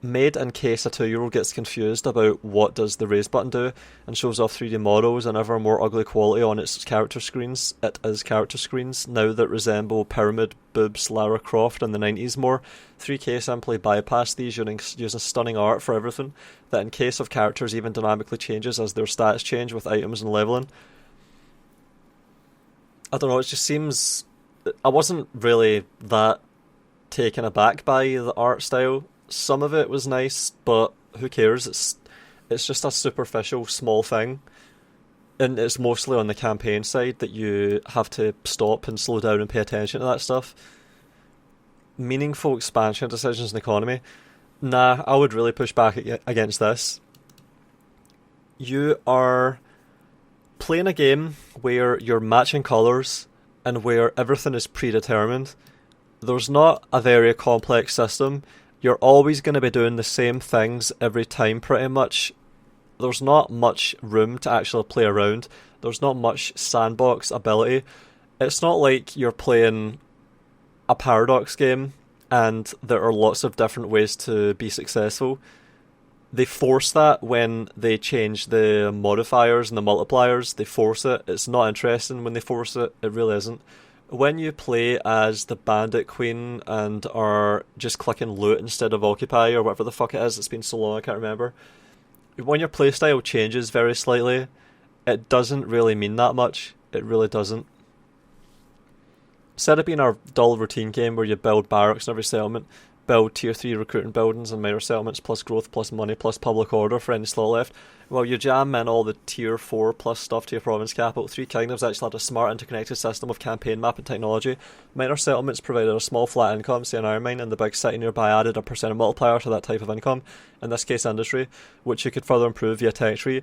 a 2-year-old gets confused about what does the raise button do and shows off 3D models and ever more ugly quality on its character screens. It is character screens now that resemble Pyramid Boobs Lara Croft in the 90s more. 3K simply bypass these using stunning art for everything that in case of characters even dynamically changes as their stats change with items and leveling. I don't know, it just seems... I wasn't really that taken aback by the art style. Some of it was nice, but who cares? It's just a superficial, small thing. And it's mostly on the campaign side that you have to stop and slow down and pay attention to that stuff. Meaningful expansion decisions in the economy. Nah, I would really push back against this. You are playing a game where you're matching colours and where everything is predetermined. There's not a very complex system. You're always going to be doing the same things every time pretty much. There's not much room to actually play around. There's not much sandbox ability. It's not like you're playing a Paradox game and there are lots of different ways to be successful. They force that when they change the modifiers and the multipliers. They force it. It's not interesting when they force it. It really isn't. When you play as the Bandit Queen and are just clicking loot instead of occupy or whatever the fuck it is, it's been so long I can't remember. When your playstyle changes very slightly, it doesn't really mean that much. It really doesn't. Instead of being our dull routine game where you build barracks in every settlement, build tier 3 recruiting buildings and minor settlements plus growth plus money plus public order for any slot left, well, you jam in all the tier 4 plus stuff to your province capital. Three Kingdoms actually had a smart interconnected system of campaign map and technology. Minor settlements provided a small flat income, say an iron mine, and the big city nearby added a percent multiplier to that type of income, in this case industry, which you could further improve via tech tree.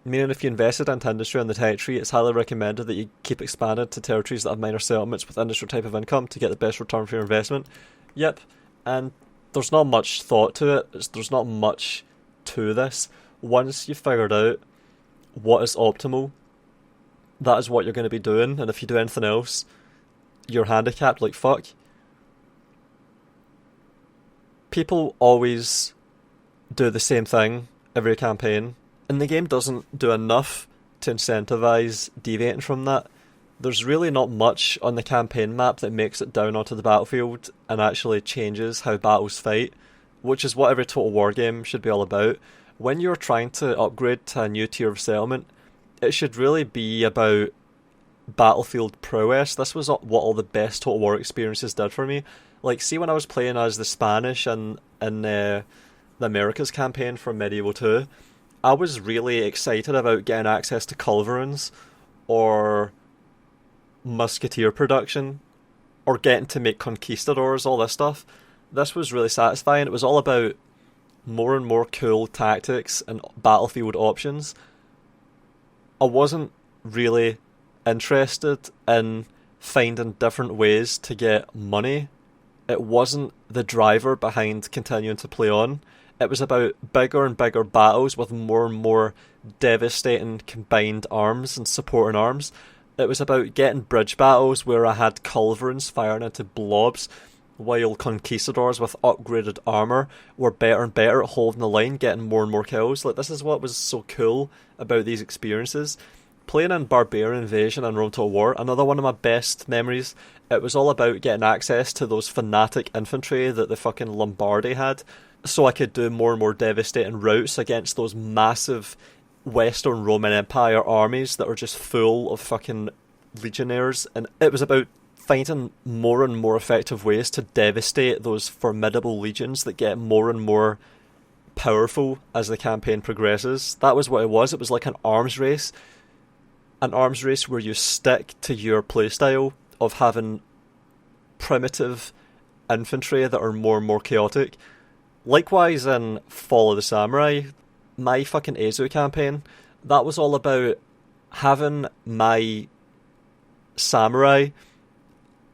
Meaning if you invested into industry and the tech tree, it's highly recommended that you keep expanding to territories that have minor settlements with industry type of income to get the best return for your investment. Yep. And there's not much thought to it. There's not much to this. Once you've figured out what is optimal, that is what you're going to be doing. And if you do anything else, you're handicapped like fuck. People always do the same thing every campaign, and the game doesn't do enough to incentivize deviating from that. There's really not much on the campaign map that makes it down onto the battlefield and actually changes how battles fight, which is what every Total War game should be all about. When you're trying to upgrade to a new tier of settlement, it should really be about battlefield prowess. This was what all the best Total War experiences did for me. Like, see when I was playing as the Spanish and in the Americas campaign from Medieval 2, I was really excited about getting access to culverins or musketeer production or getting to make conquistadors, all this stuff. This was really satisfying. It was all about more and more cool tactics and battlefield options. I wasn't really interested in finding different ways to get money. It wasn't the driver behind continuing to play on. It was about bigger and bigger battles with more and more devastating combined arms and supporting arms. It was about getting bridge battles where I had culverins firing into blobs while conquistadors with upgraded armor were better and better at holding the line, getting more and more kills. Like, this is what was so cool about these experiences. Playing in Barbarian Invasion and Rome Total War, another one of my best memories, it was all about getting access to those fanatic infantry that the fucking Lombardi had, so I could do more and more devastating routes against those massive Western Roman Empire armies that are just full of fucking legionnaires. And it was about finding more and more effective ways to devastate those formidable legions that get more and more powerful as the campaign progresses. That was what it was. It was like an arms race. An arms race where you stick to your playstyle of having primitive infantry that are more and more chaotic. Likewise in Fall of the Samurai, my fucking Ezu campaign, that was all about having my samurai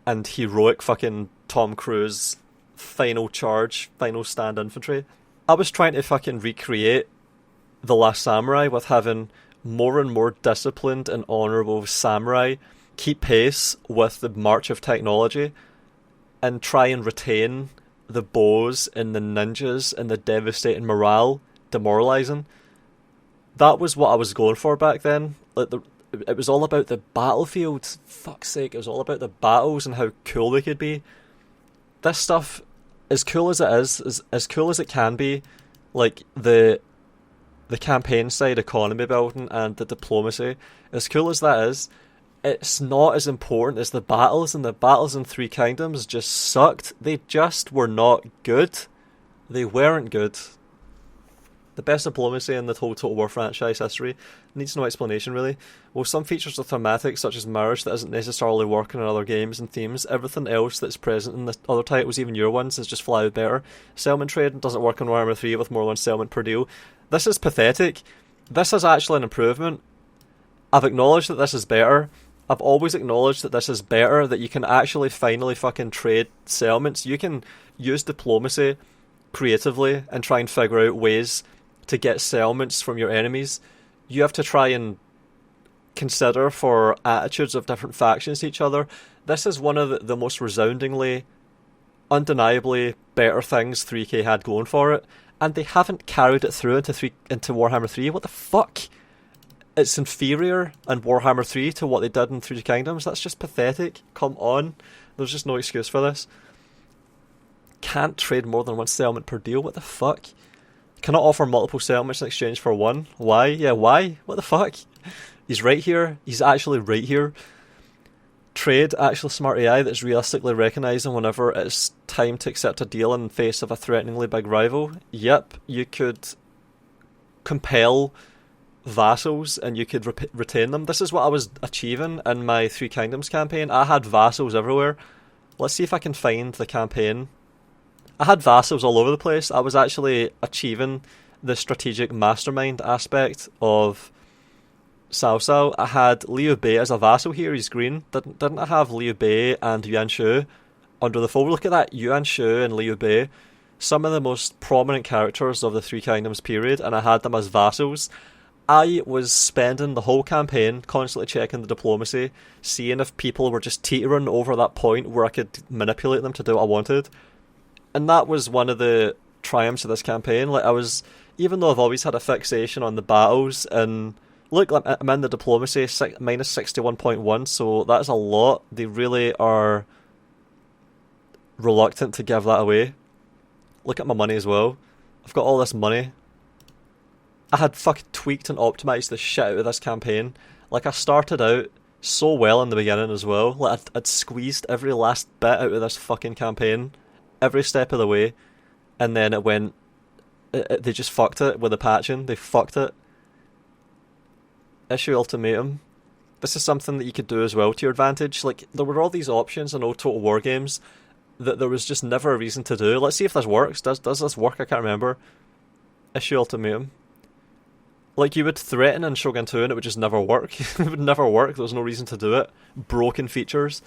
and heroic fucking Tom Cruise final charge, final stand infantry. I was trying to fucking recreate The Last Samurai with having more and more disciplined and honourable samurai keep pace with the march of technology and try and retain the bows and the ninjas and the devastating morale demoralising. That was what I was going for back then. Like, it was all about the battlefield. Fuck's sake, it was all about the battles and how cool they could be. This stuff, as cool as it is as cool as it can be, like the campaign side, economy building, and the diplomacy, as cool as that is, it's not as important as the battles, and the battles in Three Kingdoms just sucked. They just were not good. They weren't good. The best diplomacy in the whole Total War franchise history needs no explanation, really. Well, some features are thematic, such as marriage, that isn't necessarily working in other games and themes. Everything else that's present in the other titles, even your ones, is just fly better. Settlement trading doesn't work in Warhammer 3 with more than one settlement per deal. This is pathetic. This is actually an improvement. I've acknowledged that this is better. I've always acknowledged that this is better, that you can actually finally fucking trade settlements. You can use diplomacy creatively and try and figure out ways to get settlements from your enemies. You have to try and consider for attitudes of different factions to each other. This is one of the most resoundingly, undeniably better things 3K had going for it, and they haven't carried it through into Warhammer 3. What the fuck? It's inferior in Warhammer 3 to what they did in Three Kingdoms. That's just pathetic. Come on. There's just no excuse for this. Can't trade more than one settlement per deal. What the fuck? Cannot offer multiple settlements in exchange for one. Why? Yeah, why? What the fuck? He's right here. He's actually right here. Trade actual smart AI that's realistically recognising whenever it's time to accept a deal in face of a threateningly big rival. Yep, you could compel vassals and you could retain them. This is what I was achieving in my Three Kingdoms campaign. I had vassals everywhere. Let's see if I can find the campaign. I had vassals all over the place. I was actually achieving the strategic mastermind aspect of Cao Cao. I had Liu Bei as a vassal here. He's green. Didn't I have Liu Bei and Yuan Shu under the fold? Look at that. Yuan Shu and Liu Bei. Some of the most prominent characters of the Three Kingdoms period, and I had them as vassals. I was spending the whole campaign constantly checking the diplomacy, seeing if people were just teetering over that point where I could manipulate them to do what I wanted. And that was one of the triumphs of this campaign. Like, even though I've always had a fixation on the battles, and look, I'm in the diplomacy, minus 61.1, so that's a lot. They really are reluctant to give that away. Look at my money as well. I've got all this money. I had fucking tweaked and optimised the shit out of this campaign. Like, I started out so well in the beginning as well. Like, I'd squeezed every last bit out of this fucking campaign, every step of the way, and then they just fucked it with the patching. They fucked it. Issue ultimatum. This is something that you could do as well to your advantage. Like, there were all these options in old Total War games that there was just never a reason to do. Let's see if this works. Does this work? I can't remember. Issue ultimatum. Like, you would threaten in Shogun 2 and it would just never work. It would never work. There was no reason to do it. Broken features.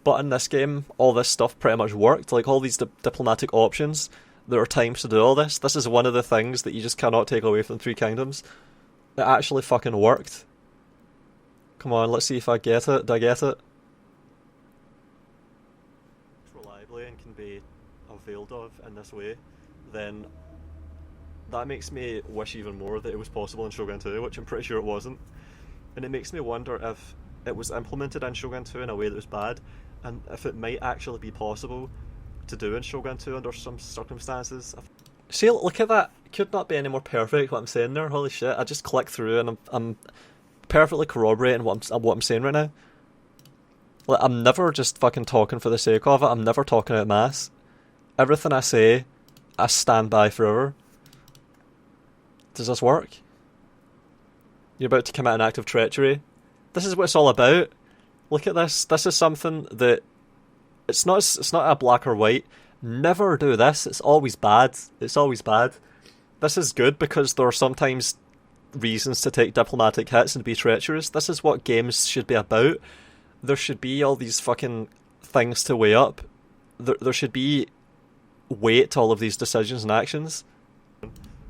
But in this game, all this stuff pretty much worked. Like, all these diplomatic options, there are times to do all this. This is one of the things that you just cannot take away from Three Kingdoms. It actually fucking worked. Come on, let's see if I get it. Did I get it? Reliably everything can be availed of in this way, then that makes me wish even more that it was possible in Shogun 2, which I'm pretty sure it wasn't. And it makes me wonder if it was implemented in Shogun 2 in a way that was bad, and if it might actually be possible to do in Shogun 2 under some circumstances. See, look at that. Could not be any more perfect what I'm saying there. Holy shit, I just clicked through and I'm perfectly corroborating what I'm saying right now. Like, I'm never just fucking talking for the sake of it. I'm never talking out mass. Everything I say, I stand by forever. Does this work? You're about to commit an act of treachery. This is what it's all about. Look at this. This is something that it's not a black or white. Never do this. It's always bad. It's always bad. This is good because there are sometimes reasons to take diplomatic hits and be treacherous. This is what games should be about. There should be all these fucking things to weigh up. There should be weight to all of these decisions and actions.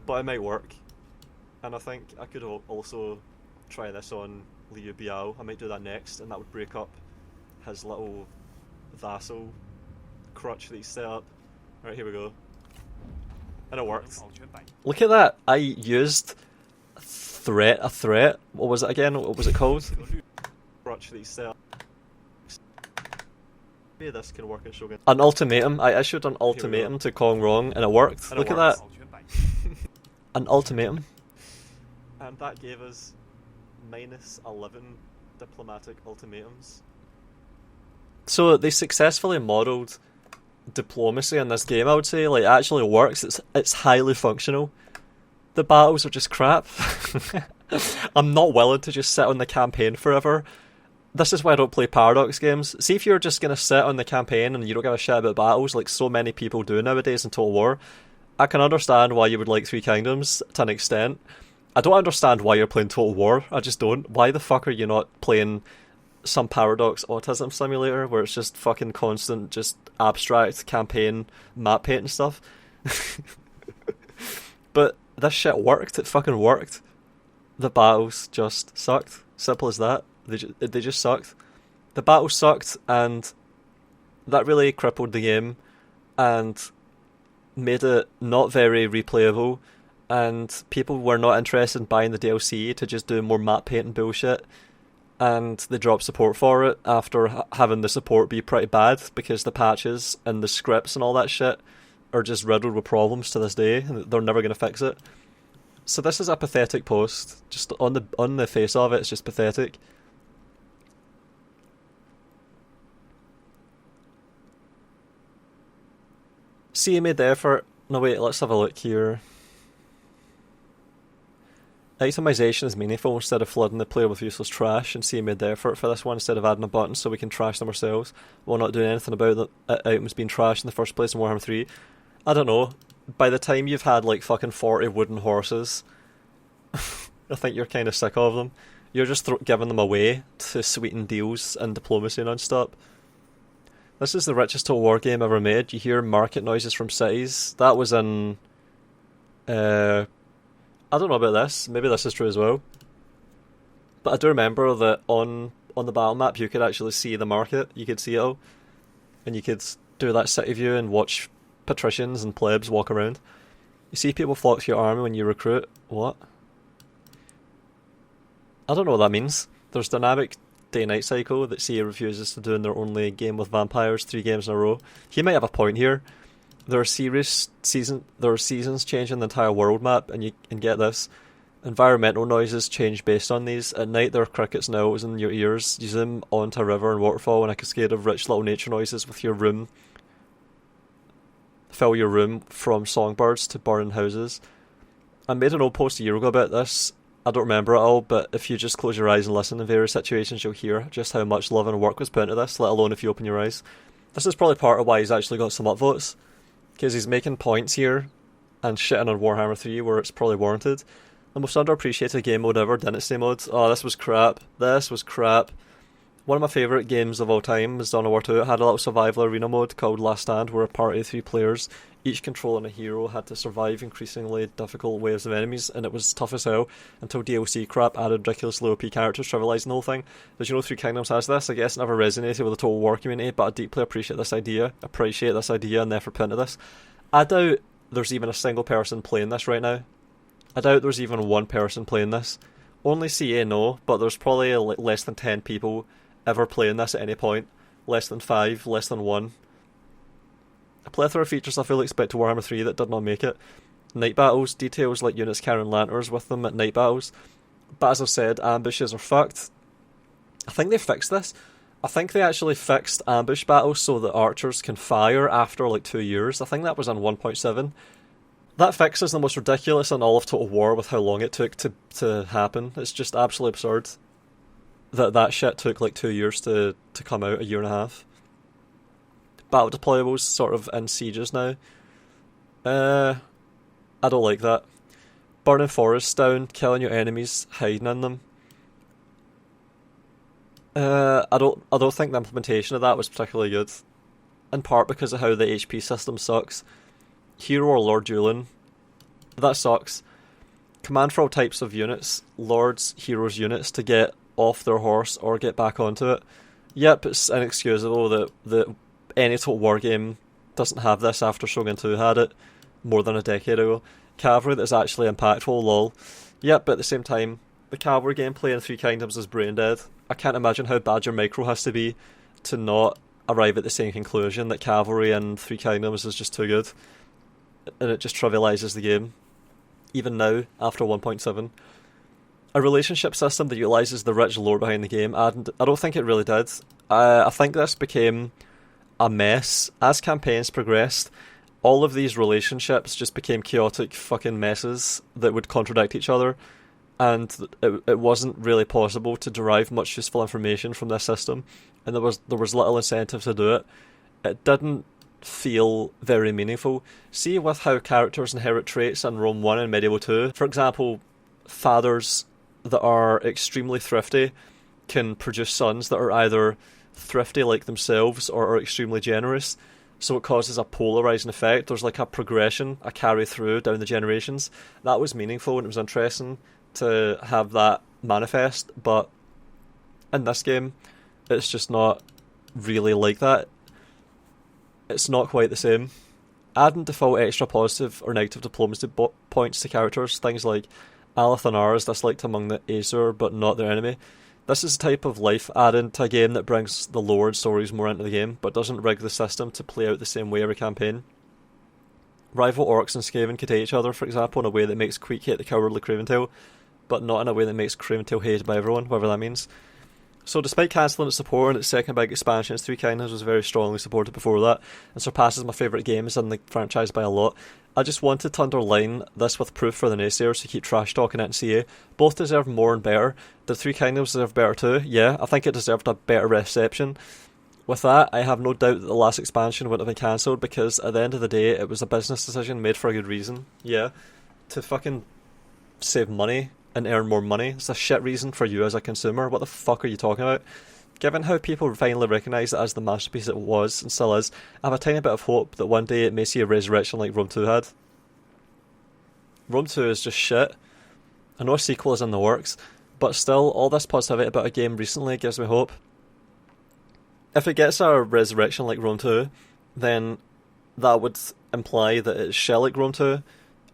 But it might work. And I think I could also try this on Liu Biao. I might do that next, and that would break up his little vassal crutch that he set up. Right, here we go. And it worked. Look at that! I used a threat. What was it again? What was it called? Crutch that he set up. Maybe this can work in Shogun. An ultimatum. I issued an ultimatum to Kong Rong, and it worked. And Look at that. An ultimatum. And that gave us minus 11 diplomatic ultimatums. So they successfully modelled diplomacy in this game, I would say. Like, it actually works. It's highly functional. The battles are just crap. I'm not willing to just sit on the campaign forever. This is why I don't play Paradox games. See, if you're just going to sit on the campaign and you don't give a shit about battles like so many people do nowadays in Total War, I can understand why you would like Three Kingdoms to an extent. I don't understand why you're playing Total War. I just don't. Why the fuck are you not playing some Paradox Autism Simulator where it's just fucking constant, just abstract campaign map painting stuff? But this shit worked. It fucking worked. The battles just sucked. Simple as that. They just sucked. The battles sucked, and that really crippled the game and made it not very replayable. And people were not interested in buying the DLC to just do more map painting bullshit, and they dropped support for it after having the support be pretty bad because the patches and the scripts and all that shit are just riddled with problems to this day, and they're never going to fix it. So this is a pathetic post. Just on the face of it, it's just pathetic. See, made the effort. No, wait, let's have a look here. Itemization is meaningful instead of flooding the player with useless trash, and CA made the effort for this one instead of adding a button so we can trash them ourselves while not doing anything about the items being trashed in the first place in Warhammer 3. I don't know. By the time you've had like fucking 40 wooden horses, I think you're kind of sick of them. You're just giving them away to sweeten deals and diplomacy non-stop. This is the richest Total War game ever made. You hear market noises from cities. That was in... I don't know about this. Maybe this is true as well. But I do remember that on the battle map you could actually see the market. You could see it all. And you could do that city view and watch patricians and plebs walk around. You see people flock to your army when you recruit. What? I don't know what that means. There's dynamic day-night cycle that CA refuses to do in their only game with vampires 3 games in a row. He might have a point here. There are seasons changing the entire world map, and you can get this. Environmental noises change based on these. At night there are crickets and owls in your ears. You zoom onto a river and waterfall and a cascade of rich little nature noises with your room. Fill your room from songbirds to burning houses. I made an old post a year ago about this. I don't remember it all, but if you just close your eyes and listen in various situations, you'll hear just how much love and work was put into this, let alone if you open your eyes. This is probably part of why he's actually got some upvotes, because he's making points here and shitting on Warhammer 3 where it's probably warranted. The most underappreciated game mode ever, Dynasty mode. Oh, this was crap. This was crap. One of my favourite games of all time was Dawn of War 2. It had a little survival arena mode called Last Stand, where a party of 3 players, each controlling a hero, had to survive increasingly difficult waves of enemies, and it was tough as hell until DLC crap added ridiculously OP characters, trivialising the whole thing. Did you know Three Kingdoms has this? I guess it never resonated with the total war community, but I deeply appreciate this idea and the effort put into this. I doubt there's even a single person playing this right now. I doubt there's even one person playing this. Only CA know, but there's probably less than 10 people ever playing this at any point. Less than 5, less than 1. A plethora of features I fully expect to Warhammer 3 that did not make it. Night battles, details like units carrying lanterns with them at night battles. But as I've said, ambushes are fucked. I think they fixed this. I think they actually fixed ambush battles so that archers can fire after like 2 years. I think that was on 1.7. That fix is the most ridiculous in all of Total War with how long it took to happen. It's just absolutely absurd that shit took like 2 years to come out, a year and a half. Battle deployables sort of in sieges now. I don't like that. Burning forests down, killing your enemies, hiding in them. I don't think the implementation of that was particularly good. In part because of how the HP system sucks. Hero or Lord dueling, that sucks. Command for all types of units, Lords, Heroes units, to get off their horse or get back onto it. Yep, it's inexcusable that any Total War game doesn't have this after Shogun 2 had it more than a decade ago. Cavalry that's actually impactful, lol. Yep, but at the same time, the cavalry gameplay in Three Kingdoms is brain dead. I can't imagine how bad your micro has to be to not arrive at the same conclusion that cavalry in Three Kingdoms is just too good. And it just trivialises the game. Even now, after 1.7. A relationship system that utilises the rich lore behind the game, and I don't think it really did. I think this became a mess. As campaigns progressed, all of these relationships just became chaotic fucking messes that would contradict each other, and it wasn't really possible to derive much useful information from this system, and there was little incentive to do it. It didn't feel very meaningful. See with how characters inherit traits in Rome 1 and Medieval 2. For example, fathers that are extremely thrifty can produce sons that are either thrifty like themselves or are extremely generous, so it causes a polarising effect. There's like a progression, a carry through down the generations. That was meaningful and it was interesting to have that manifest, but in this game it's just not really like that. It's not quite the same. Adding default extra positive or negative diplomacy points to characters, things like Alathanar is disliked among the Aesir but not their enemy. This is a type of life added to a game that brings the lore and stories more into the game, but doesn't rig the system to play out the same way every campaign. Rival Orcs and Skaven could hate each other, for example, in a way that makes Queek hate the cowardly Craventail, but not in a way that makes Craventail hated by everyone, whatever that means. So despite cancelling its support and its second big expansion, Three Kingdoms was very strongly supported before that, and surpasses my favourite games in the franchise by a lot. I just wanted to underline this with proof for the naysayers who keep trash talking it in CA. Both deserve more and better. Did Three Kingdoms deserve better too? Yeah, I think it deserved a better reception. With that, I have no doubt that the last expansion would have been cancelled, because at the end of the day, it was a business decision made for a good reason. Yeah, to fucking save money and earn more money. It's a shit reason for you as a consumer. What the fuck are you talking about? Given how people finally recognise it as the masterpiece it was and still is, I have a tiny bit of hope that one day it may see a resurrection like Rome 2 had. Rome 2 is just shit. I know a sequel is in the works, but still, all this positivity about a game recently gives me hope. If it gets a resurrection like Rome 2, then that would imply that it's shit like Rome 2,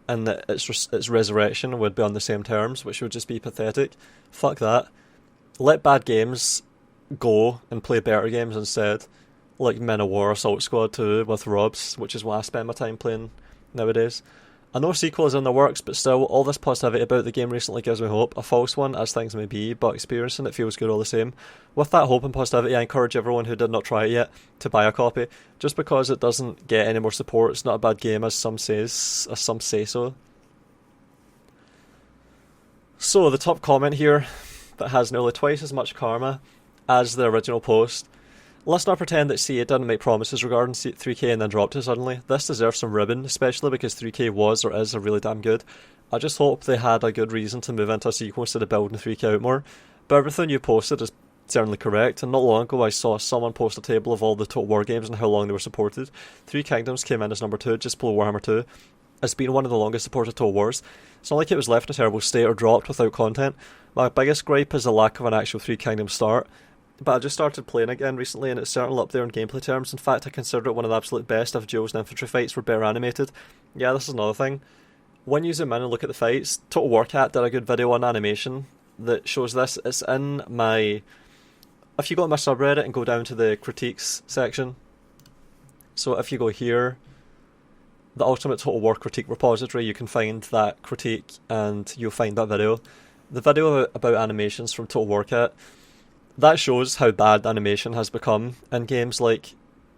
and that its resurrection would be on the same terms, which would just be pathetic. Fuck that. Let bad games go and play better games instead, like Men of War Assault Squad 2 with Robs, which is what I spend my time playing nowadays. I know a sequel is in the works, but still, all this positivity about the game recently gives me hope. A false one, as things may be, but experiencing it feels good all the same. With that hope and positivity, I encourage everyone who did not try it yet to buy a copy. Just because it doesn't get any more support, it's not a bad game, as some say so. So, the top comment here, that has nearly twice as much karma as the original post. Let's not pretend that CA didn't make promises regarding 3K and then dropped it suddenly. This deserves some ribbon, especially because 3K was or is really damn good. I just hope they had a good reason to move into a sequel instead of building 3K out more. But everything you posted is certainly correct, and not long ago I saw someone post a table of all the Total War games and how long they were supported. Three Kingdoms came in as number 2, just below Warhammer 2. It's been one of the longest supported Total Wars. It's not like it was left in a terrible state or dropped without content. My biggest gripe is the lack of an actual Three Kingdoms start. But I just started playing again recently, and it's certainly up there in gameplay terms. In fact, I consider it one of the absolute best if duels and infantry fights were better animated. Yeah, this is another thing. When you zoom in and look at the fights, Total War Cat did a good video on animation that shows this. It's in my... If you go to my subreddit and go down to the critiques section, so if you go here, the Ultimate Total War Critique repository, you can find that critique and you'll find that video. The video about animations from Total War Cat, that shows how bad animation has become in games like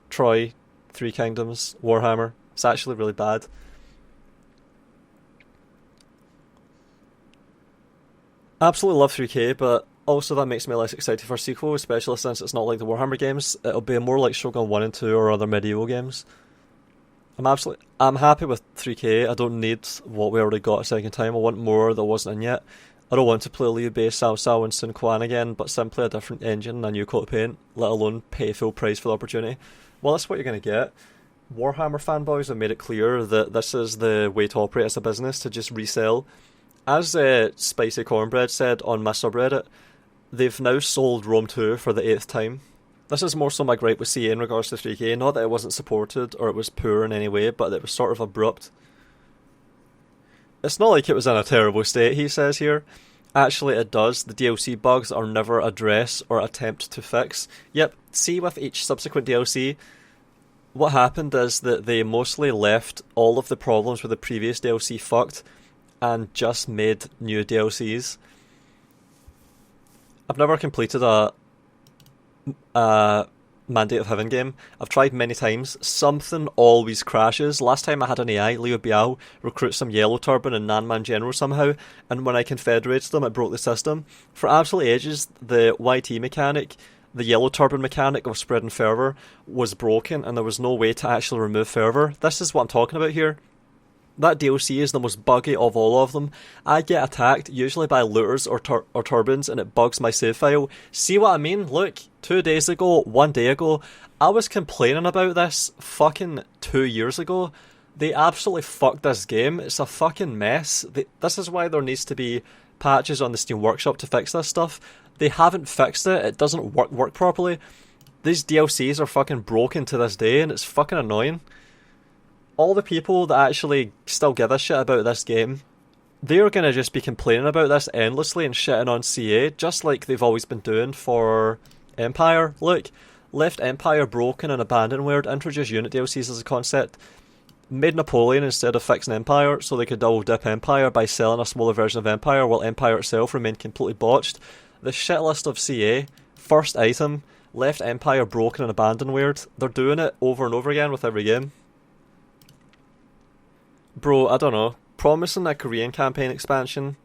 Troy, Three Kingdoms, Warhammer. It's actually really bad. Absolutely love 3K, but also that makes me less excited for a sequel, especially since it's not like the Warhammer games. It'll be more like Shogun 1 and 2 or other medieval games. I'm happy with 3K. I don't need what we already got a second time. I want more that wasn't in yet. I don't want to play Liu Bei, Cao Cao and Sun Quan again, but simply a different engine and a new coat of paint, let alone pay full price for the opportunity. Well, that's what you're going to get. Warhammer fanboys have made it clear that this is the way to operate as a business, to just resell. As Spicy Cornbread said on my subreddit, they've now sold Rome 2 for the 8th time. This is more so my gripe with CA in regards to 3K, not that it wasn't supported or it was poor in any way, but that it was sort of abrupt. It's not like it was in a terrible state, he says here. Actually, it does. The DLC bugs are never addressed or attempt to fix. Yep, see with each subsequent DLC, what happened is that they mostly left all of the problems with the previous DLC fucked and just made new DLCs. I've never completed a Mandate of Heaven game. I've tried many times. Something always crashes. Last time I had an AI, Liu Biao, recruit some Yellow Turban and Nanman General somehow, and when I confederated them, it broke the system. For absolute ages, the YT mechanic, the Yellow Turban mechanic of spread and fervor, was broken, and there was no way to actually remove fervor. This is what I'm talking about here. That DLC is the most buggy of all of them. I get attacked, usually by looters or turbans, and it bugs my save file. See what I mean? Look, 2 days ago, 1 day ago, I was complaining about this fucking 2 years ago. They absolutely fucked this game. It's a fucking mess. This is why there needs to be patches on the Steam Workshop to fix this stuff. They haven't fixed it. It doesn't work properly. These DLCs are fucking broken to this day, and it's fucking annoying. All the people that actually still give a shit about this game, they're going to just be complaining about this endlessly and shitting on CA, just like they've always been doing for Empire. Look, left Empire broken and abandonware, introduced unit DLCs as a concept, made Napoleon instead of fixing Empire, so they could double dip Empire by selling a smaller version of Empire, while Empire itself remained completely botched. The shit list of CA, first item, left Empire broken and abandonware. They're doing it over and over again with every game. Bro, I don't know. Promising a Korean campaign expansion,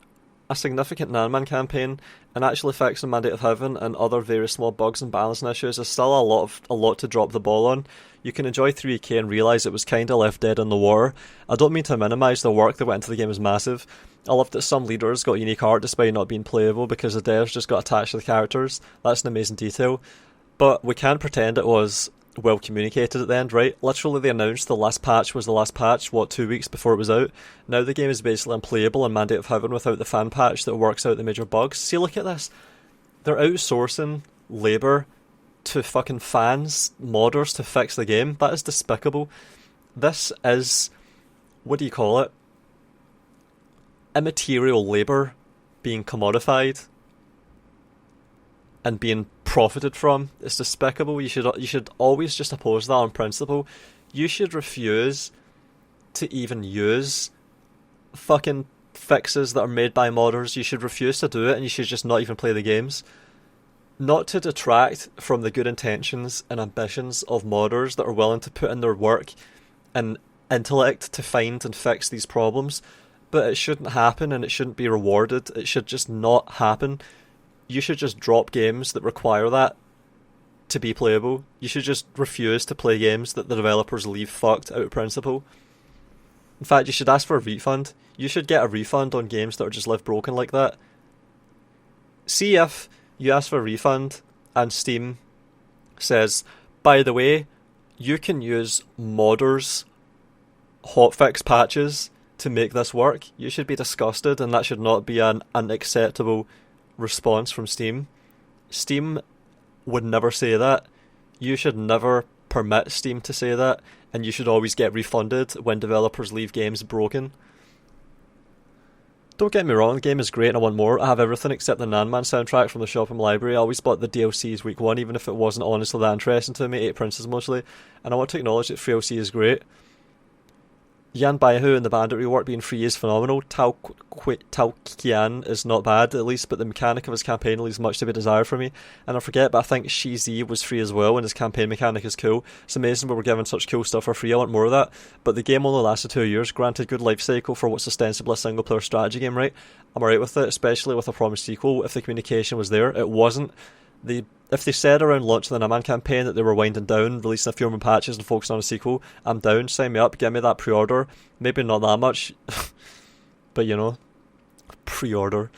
a significant Nanman campaign, and actually fixing Mandate of Heaven and other various small bugs and balancing issues is still a lot to drop the ball on. You can enjoy 3K and realise it was kinda left dead in the water. I don't mean to minimise the work that went into the game is massive. I love that some leaders got unique art despite not being playable because the devs just got attached to the characters. That's an amazing detail. But we can't pretend it was well communicated at the end, right? Literally they announced the last patch was the last patch, 2 weeks before it was out. Now the game is basically unplayable in Mandate of Heaven without the fan patch that works out the major bugs. See, look at this. They're outsourcing labour to fucking fans, modders to fix the game. That is despicable. This is, what do you call it? Immaterial labour being commodified and being profited from. It's despicable. You should always just oppose that on principle. You should refuse to even use fucking fixes that are made by modders. You should refuse to do it, and you should just not even play the games. Not to detract from the good intentions and ambitions of modders that are willing to put in their work and intellect to find and fix these problems, but it shouldn't happen and it shouldn't be rewarded. It should just not happen. You should just drop games that require that to be playable. You should just refuse to play games that the developers leave fucked out of principle. In fact, you should ask for a refund. You should get a refund on games that are just left broken like that. See if you ask for a refund and Steam says, by the way, you can use modders' hotfix patches to make this work. You should be disgusted, and that should not be an unacceptable response from Steam. Steam would never say that. You should never permit Steam to say that, and you should always get refunded when developers leave games broken. Don't get me wrong, the game is great and I want more. I have everything except the Nan Man soundtrack from the shop in my library. I always bought the DLCs week one, even if it wasn't honestly that interesting to me. 8 Princes mostly. And I want to acknowledge that free DLC is great. Yan Baihu and the Bandit rework being free is phenomenal. Tao Qian is not bad, at least, but the mechanic of his campaign leaves much to be desired for me. And I forget, but I think Shi Zi was free as well, and his campaign mechanic is cool. It's amazing we were given such cool stuff for free. I want more of that. But the game only lasted 2 years, granted good life cycle for what's ostensibly a single player strategy game, right? I'm alright with it, especially with a promised sequel. If the communication was there, it wasn't. If they said around launch of the Nan Man campaign that they were winding down, releasing a few more patches and focusing on a sequel, I'm down, sign me up, give me that pre-order. Maybe not that much, but you know, pre-order.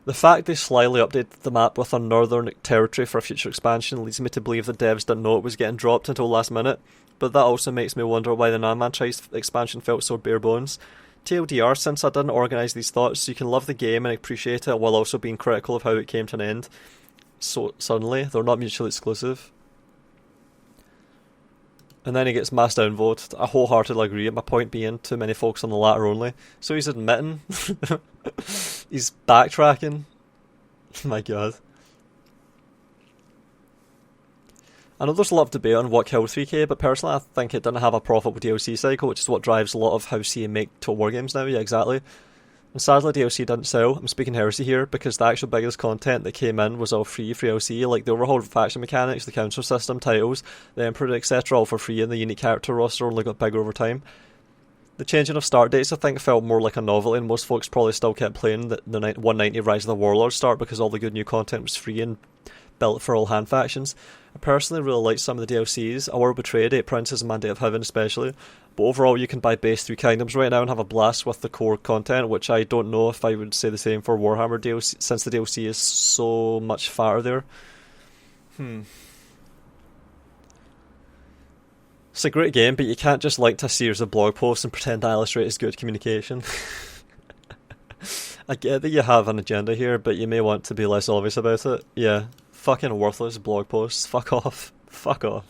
The fact they slyly updated the map with a northern territory for a future expansion leads me to believe the devs didn't know it was getting dropped until last minute, but that also makes me wonder why the Nan Man expansion felt so bare bones. TLDR, since I didn't organise these thoughts, you can love the game and appreciate it while also being critical of how it came to an end. So suddenly, they're not mutually exclusive. And then he gets mass downvoted. I wholeheartedly agree, my point being too many folks on the latter only. So he's admitting. He's backtracking. My god. I know there's a lot of debate on what killed 3K, but personally I think it didn't have a profitable DLC cycle, which is what drives a lot of how CA make Total War games now, yeah, exactly. And sadly DLC didn't sell. I'm speaking heresy here, because the actual biggest content that came in was all free DLC, like the overhauled faction mechanics, the counter system, titles, the Emperor, etc. all for free, and the unique character roster only got bigger over time. The changing of start dates I think felt more like a novelty, and most folks probably still kept playing the 190 Rise of the Warlords start because all the good new content was free and built for all hand factions. I personally really liked some of the DLCs, A World Betrayed, 8 Princes and Mandate of Heaven especially, but overall you can buy base 3 Kingdoms right now and have a blast with the core content, which I don't know if I would say the same for Warhammer DLC, since the DLC is so much fatter there. It's a great game, but you can't just link to a series of blog posts and pretend that illustrate is good communication. I get that you have an agenda here, but you may want to be less obvious about it. Yeah, fucking worthless blog posts. Fuck off. Fuck off.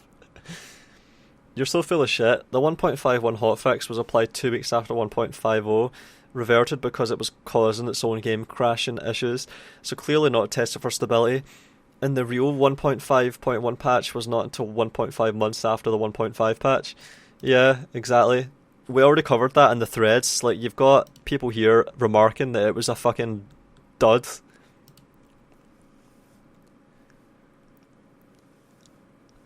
You're so full of shit. The 1.51 hotfix was applied 2 weeks after 1.50, reverted because it was causing its own game crashing issues, so clearly not tested for stability. And the real 1.5.1 patch was not until 1.5 months after the 1.5 patch. Yeah, exactly. We already covered that in the threads. Like, you've got people here remarking that it was a fucking dud.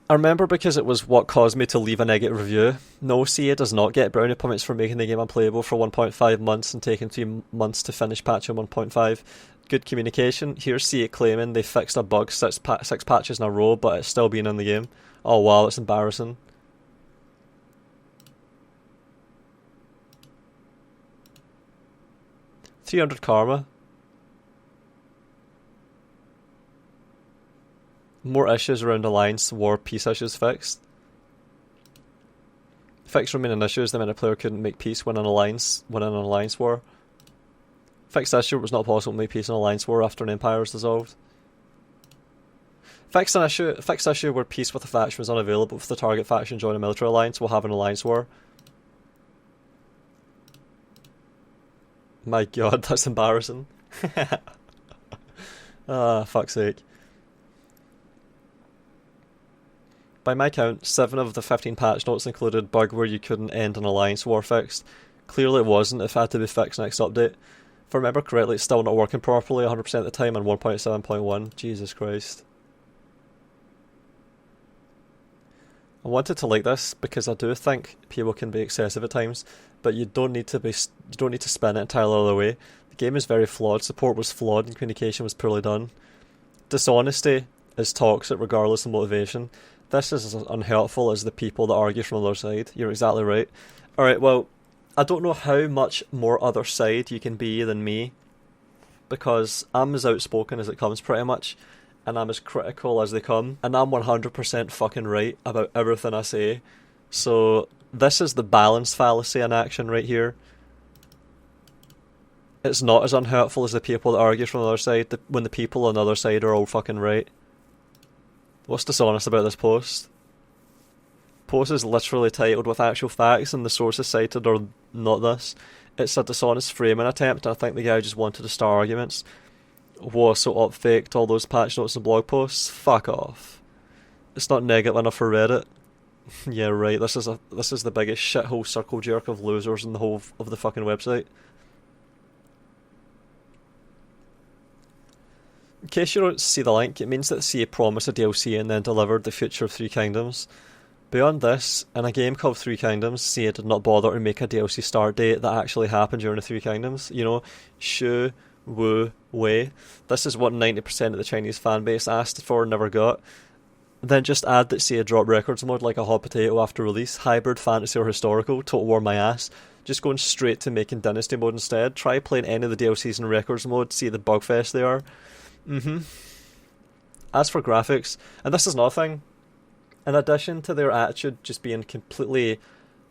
I remember because it was what caused me to leave a negative review. No, CA does not get brownie points for making the game unplayable for 1.5 months and taking 2 months to finish patching 1.5. Good communication. Here's CA claiming they fixed a bug 6 patches in a row, but it's still being in the game. Oh wow, it's embarrassing. $300 karma. More issues around Alliance War peace issues fixed. Fixed remaining issues, the meant a player couldn't make peace when in an Alliance War. Fixed issue, it was not possible to make peace in an Alliance War after an empire was dissolved. Fixed issue where peace with a faction was unavailable if the target faction joined a military alliance will have an Alliance War. My god, that's embarrassing. Ah, fuck's sake. By my count, 7 of the 15 patch notes included bug where you couldn't end an Alliance War fixed. Clearly it wasn't, if it had to be fixed next update. If I remember correctly, it's still not working properly 100% of the time on 1.7.1. Jesus Christ. I wanted to like this because I do think people can be excessive at times, but you don't need to spin it entirely the other way. The game is very flawed, support was flawed, and communication was poorly done. Dishonesty is toxic regardless of motivation. This is as unhelpful as the people that argue from the other side. You're exactly right. Alright, well, I don't know how much more other side you can be than me, because I'm as outspoken as it comes pretty much, and I'm as critical as they come, and I'm 100% fucking right about everything I say. So this is the balance fallacy in action right here. It's not as unhelpful as the people that argue from the other side, when the people on the other side are all fucking right. What's dishonest about this post? Post is literally titled with actual facts, and the sources cited are not this. It's a dishonest framing attempt, and I think the guy just wanted to start arguments. Whoa, so up-faked all those patch notes and blog posts? Fuck off. It's not negative enough for Reddit. Yeah, right, this is the biggest shithole circle jerk of losers in the whole of the fucking website. In case you don't see the link, it means that CA promised a DLC and then delivered the future of Three Kingdoms. Beyond this, in a game called Three Kingdoms, CA did not bother to make a DLC start date that actually happened during the Three Kingdoms. You know, Shu, Wu, Wei. This is what 90% of the Chinese fanbase asked for and never got. Then just add that CA dropped records mode like a hot potato after release. Hybrid, fantasy or historical, Total War my ass. Just going straight to making Dynasty mode instead. Try playing any of the DLCs in records mode, see the bugfest they are. As for graphics, and this is another thing, in addition to their attitude just being completely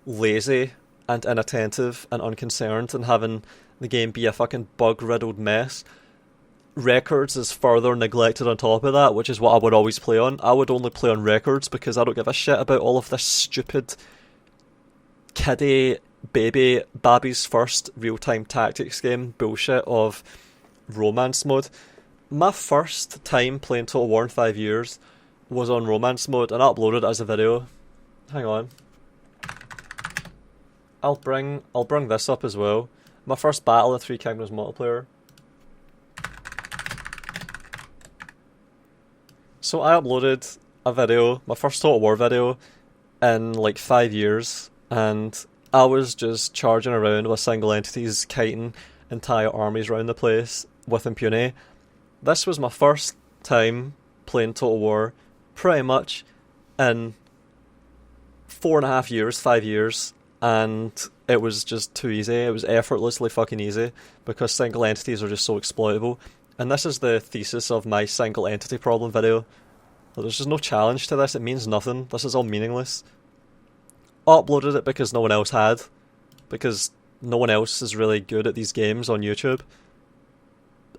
lazy and inattentive and unconcerned and having the game be a fucking bug-riddled mess, records is further neglected on top of that, which is what I would always play on. I would only play on records because I don't give a shit about all of this stupid kiddie baby Babby's first real-time tactics game bullshit of romance mode. My first time playing Total War in 5 years was on romance mode, and I uploaded it as a video. Hang on. I'll bring this up as well. My first battle in Three Kingdoms multiplayer. So I uploaded a video, my first Total War video, in like 5 years, and I was just charging around with single entities, kiting entire armies around the place with impunity. This was my first time playing Total War, pretty much in 4.5 years, 5 years, and it was just too easy. It was effortlessly fucking easy because single entities are just so exploitable. And this is the thesis of my single entity problem video. There's just no challenge to this, it means nothing. This is all meaningless. I uploaded it because no one else had, because no one else is really good at these games on YouTube.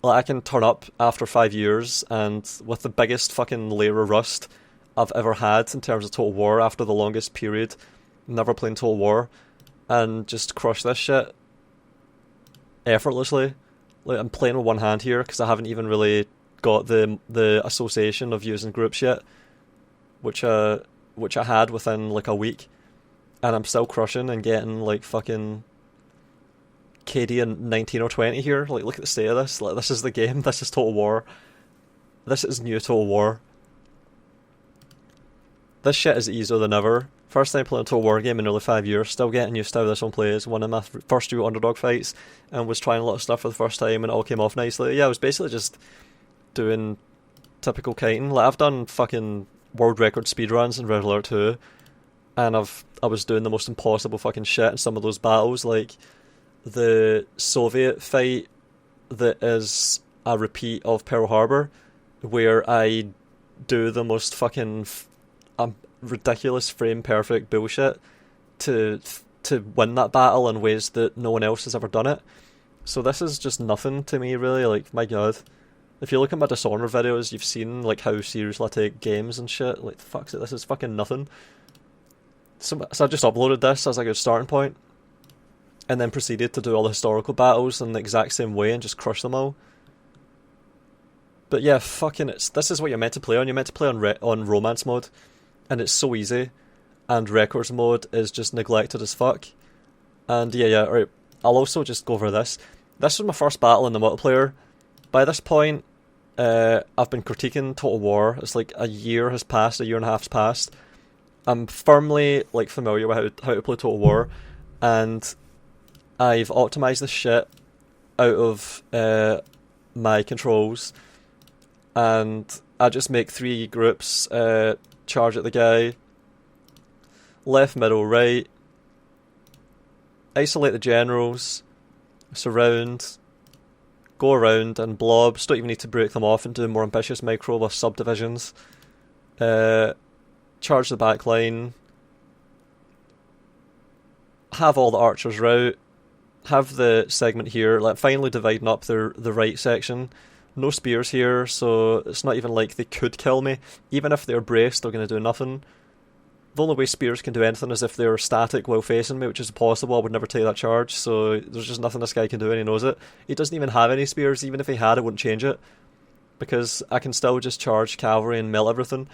Like, I can turn up after 5 years and with the biggest fucking layer of rust I've ever had in terms of Total War after the longest period, never playing Total War, and just crush this shit effortlessly. Like, I'm playing with one hand here because I haven't even really got the association of using groups yet, which I had within like a week, and I'm still crushing and getting like fucking KD in 19 or 20 here. Like, look at the state of this. Like, this is the game. This is Total War. This is new Total War. This shit is easier than ever. First time playing a Total War game in nearly 5 years. Still getting used to how this one plays. One of my first few underdog fights, and was trying a lot of stuff for the first time, and it all came off nicely. Yeah, I was basically just doing typical kiting. Like, I've done fucking world record speedruns in Red Alert 2, and I was doing the most impossible fucking shit in some of those battles, like the Soviet fight that is a repeat of Pearl Harbor, where I do the most fucking ridiculous frame perfect bullshit to win that battle in ways that no one else has ever done it. So this is just nothing to me, really. Like, my god. If you look at my Dishonored videos, you've seen like how seriously I take games and shit. Like, fuck's it, this is fucking nothing. So I just uploaded this as a good starting point, and then proceeded to do all the historical battles in the exact same way and just crush them all. But yeah, fucking, this is what you're meant to play on. You're meant to play on romance mode, and it's so easy, and records mode is just neglected as fuck. And yeah, right. I'll also just go over this. This was my first battle in the multiplayer. By this point, I've been critiquing Total War. It's like a year has passed, a year and a half has passed. I'm firmly like familiar with how to play Total War, and I've optimized the shit out of my controls, and I just make 3 groups, charge at the guy, left, middle, right, isolate the generals, surround, go around and blobs, don't even need to break them off and do more ambitious micro with subdivisions. Charge the back line, have all the archers rout, have the segment here, like finally dividing up the right section. No spears here, so it's not even like they could kill me. Even if they're braced, they're going to do nothing. The only way spears can do anything is if they're static while facing me, which is impossible. I would never take that charge, so there's just nothing this guy can do and he knows it. He doesn't even have any spears. Even if he had, it wouldn't change it, because I can still just charge cavalry and melt everything.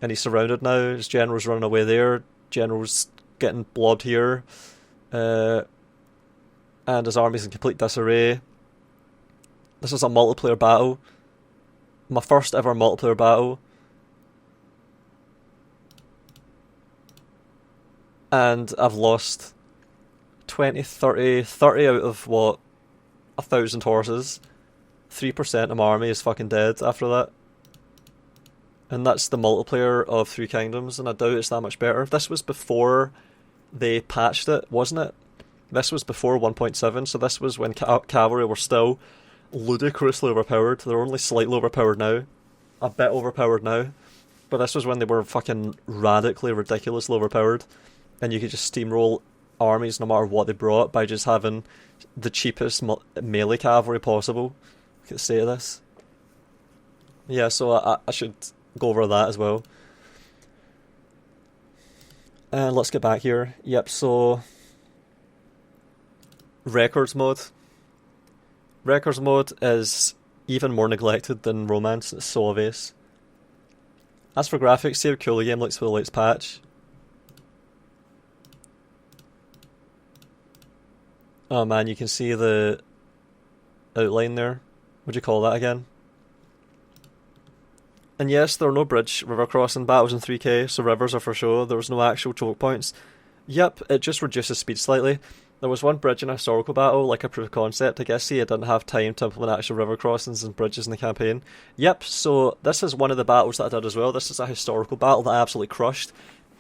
And he's surrounded now. His general's running away there. General's getting blobbed here. And his army's in complete disarray. This is a multiplayer battle. My first ever multiplayer battle. And I've lost 20, 30 out of what? 1,000 horses. 3% of my army is fucking dead after that. And that's the multiplayer of Three Kingdoms, and I doubt it's that much better. This was before they patched it, wasn't it? This was before 1.7, so this was when cavalry were still ludicrously overpowered. They're only slightly overpowered now. A bit overpowered now. But this was when they were fucking radically, ridiculously overpowered. And you could just steamroll armies no matter what they brought by just having the cheapest melee cavalry possible. I could say this. Yeah, so I should go over that as well. And let's get back here. Yep, so Records mode. Records mode is even more neglected than Romance. It's so obvious. As for graphics, see how cool the game looks with the latest patch. Oh man, you can see the outline there. What'd you call that again? And yes, there are no bridge river crossing battles in 3K, so rivers are for sure. There was no actual choke points. Yep, it just reduces speed slightly. There was one bridge in a historical battle, like a proof of concept. I guess he didn't have time to implement actual river crossings and bridges in the campaign. Yep, so this is one of the battles that I did as well. This is a historical battle that I absolutely crushed.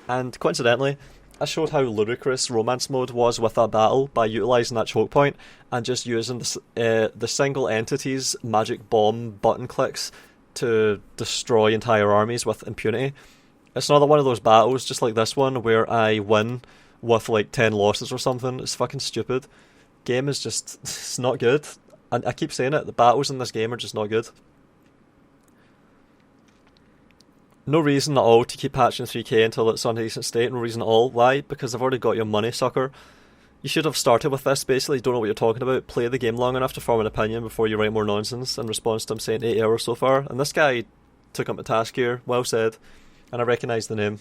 And coincidentally, I showed how ludicrous Romance mode was with that battle by utilising that choke point and just using the single entity's magic bomb button clicks to destroy entire armies with impunity. It's another one of those battles, just like this one, where I win with like 10 losses or something. It's fucking stupid. Game is just, it's not good. And I keep saying it, the battles in this game are just not good. No reason at all to keep patching 3K until it's on a decent state. No reason at all. Why? Because I've already got your money, sucker. You should have started with this, basically. You don't know what you're talking about. Play the game long enough to form an opinion before you write more nonsense in response to him saying 8 hours so far. And this guy took him to task here. Well said. And I recognise the name.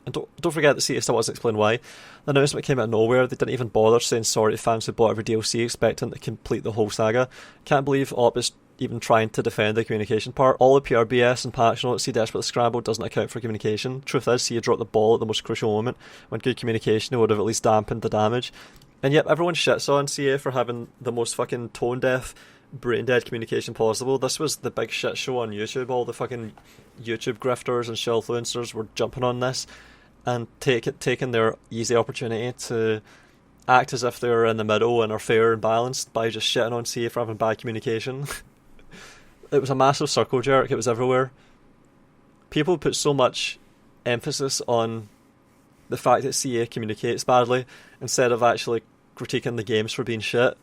And don't forget that CA still wasn't explain why. The announcement came out of nowhere. They didn't even bother saying sorry to fans who bought every DLC expecting to complete the whole saga. Can't believe Op is even trying to defend the communication part. All the PRBS and patch notes, see Desperately Scrambled doesn't account for communication. Truth is, CA dropped the ball at the most crucial moment. When good communication would have at least dampened the damage. And yet everyone shits on CA for having the most fucking tone deaf, brain dead communication possible. This was the big shit show on YouTube. All the fucking YouTube grifters and shellfluencers were jumping on this and taking their easy opportunity to act as if they're in the middle and are fair and balanced by just shitting on CA for having bad communication. It was a massive circle jerk. It was everywhere. People put so much emphasis on the fact that CA communicates badly instead of actually critiquing the games for being shit,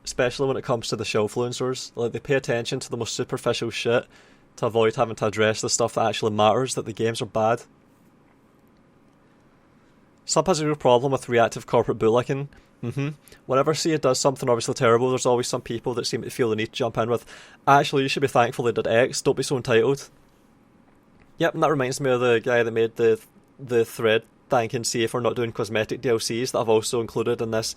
especially when it comes to the shellfluencers. Like, they pay attention to the most superficial shit to avoid having to address the stuff that actually matters, that the games are bad. Sub has a real problem with reactive corporate bootlicking. Whenever CA does something obviously terrible, there's always some people that seem to feel the need to jump in with, actually, you should be thankful they did X, don't be so entitled. Yep, and that reminds me of the guy that made the thread thanking CA for not doing cosmetic DLCs that I've also included in this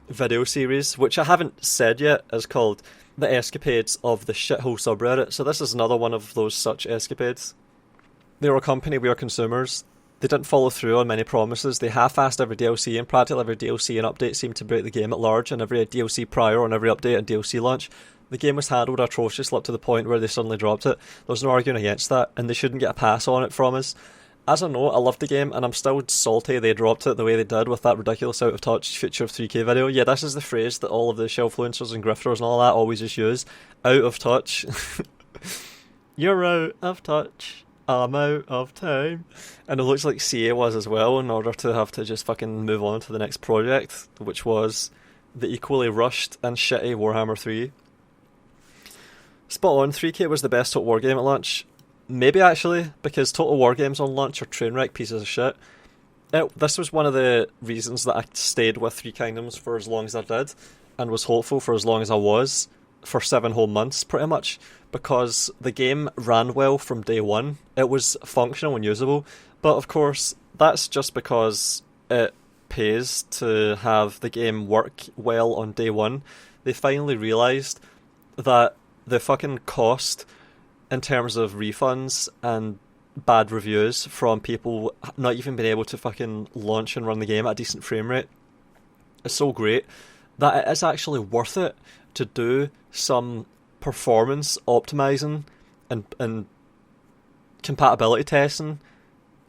video series, which I haven't said yet is called The Escapades of the Shithole Subreddit. So this is another one of those such escapades. They were a company, we are consumers. They didn't follow through on many promises. They half-assed every DLC, and practically every DLC and update seemed to break the game at large, and every DLC prior on every update and DLC launch. The game was handled atrociously up to the point where they suddenly dropped it. There's no arguing against that, and they shouldn't get a pass on it from us. as a note, I loved the game, and I'm still salty they dropped it the way they did with that ridiculous out of touch Future of 3K video. Yeah, this is the phrase that all of the shelfluencers and grifters and all that always just use. Out of touch. You're out of touch. I'm out of time. And it looks like CA was as well, in order to have to just fucking move on to the next project, which was the equally rushed and shitty Warhammer 3. Spot on, 3K was the best Total War game at launch. Maybe actually, because Total War games on launch are train wreck pieces of shit. This was one of the reasons that I stayed with Three Kingdoms for as long as I did, and was hopeful for as long as I was, for 7 whole months pretty much, because the game ran well from day one. It was functional and usable, but of course that's just because it pays to have the game work well on day one. They finally realised that the fucking cost in terms of refunds and bad reviews from people not even being able to fucking launch and run the game at a decent frame rate is so great that it is actually worth it to do some performance optimizing and compatibility testing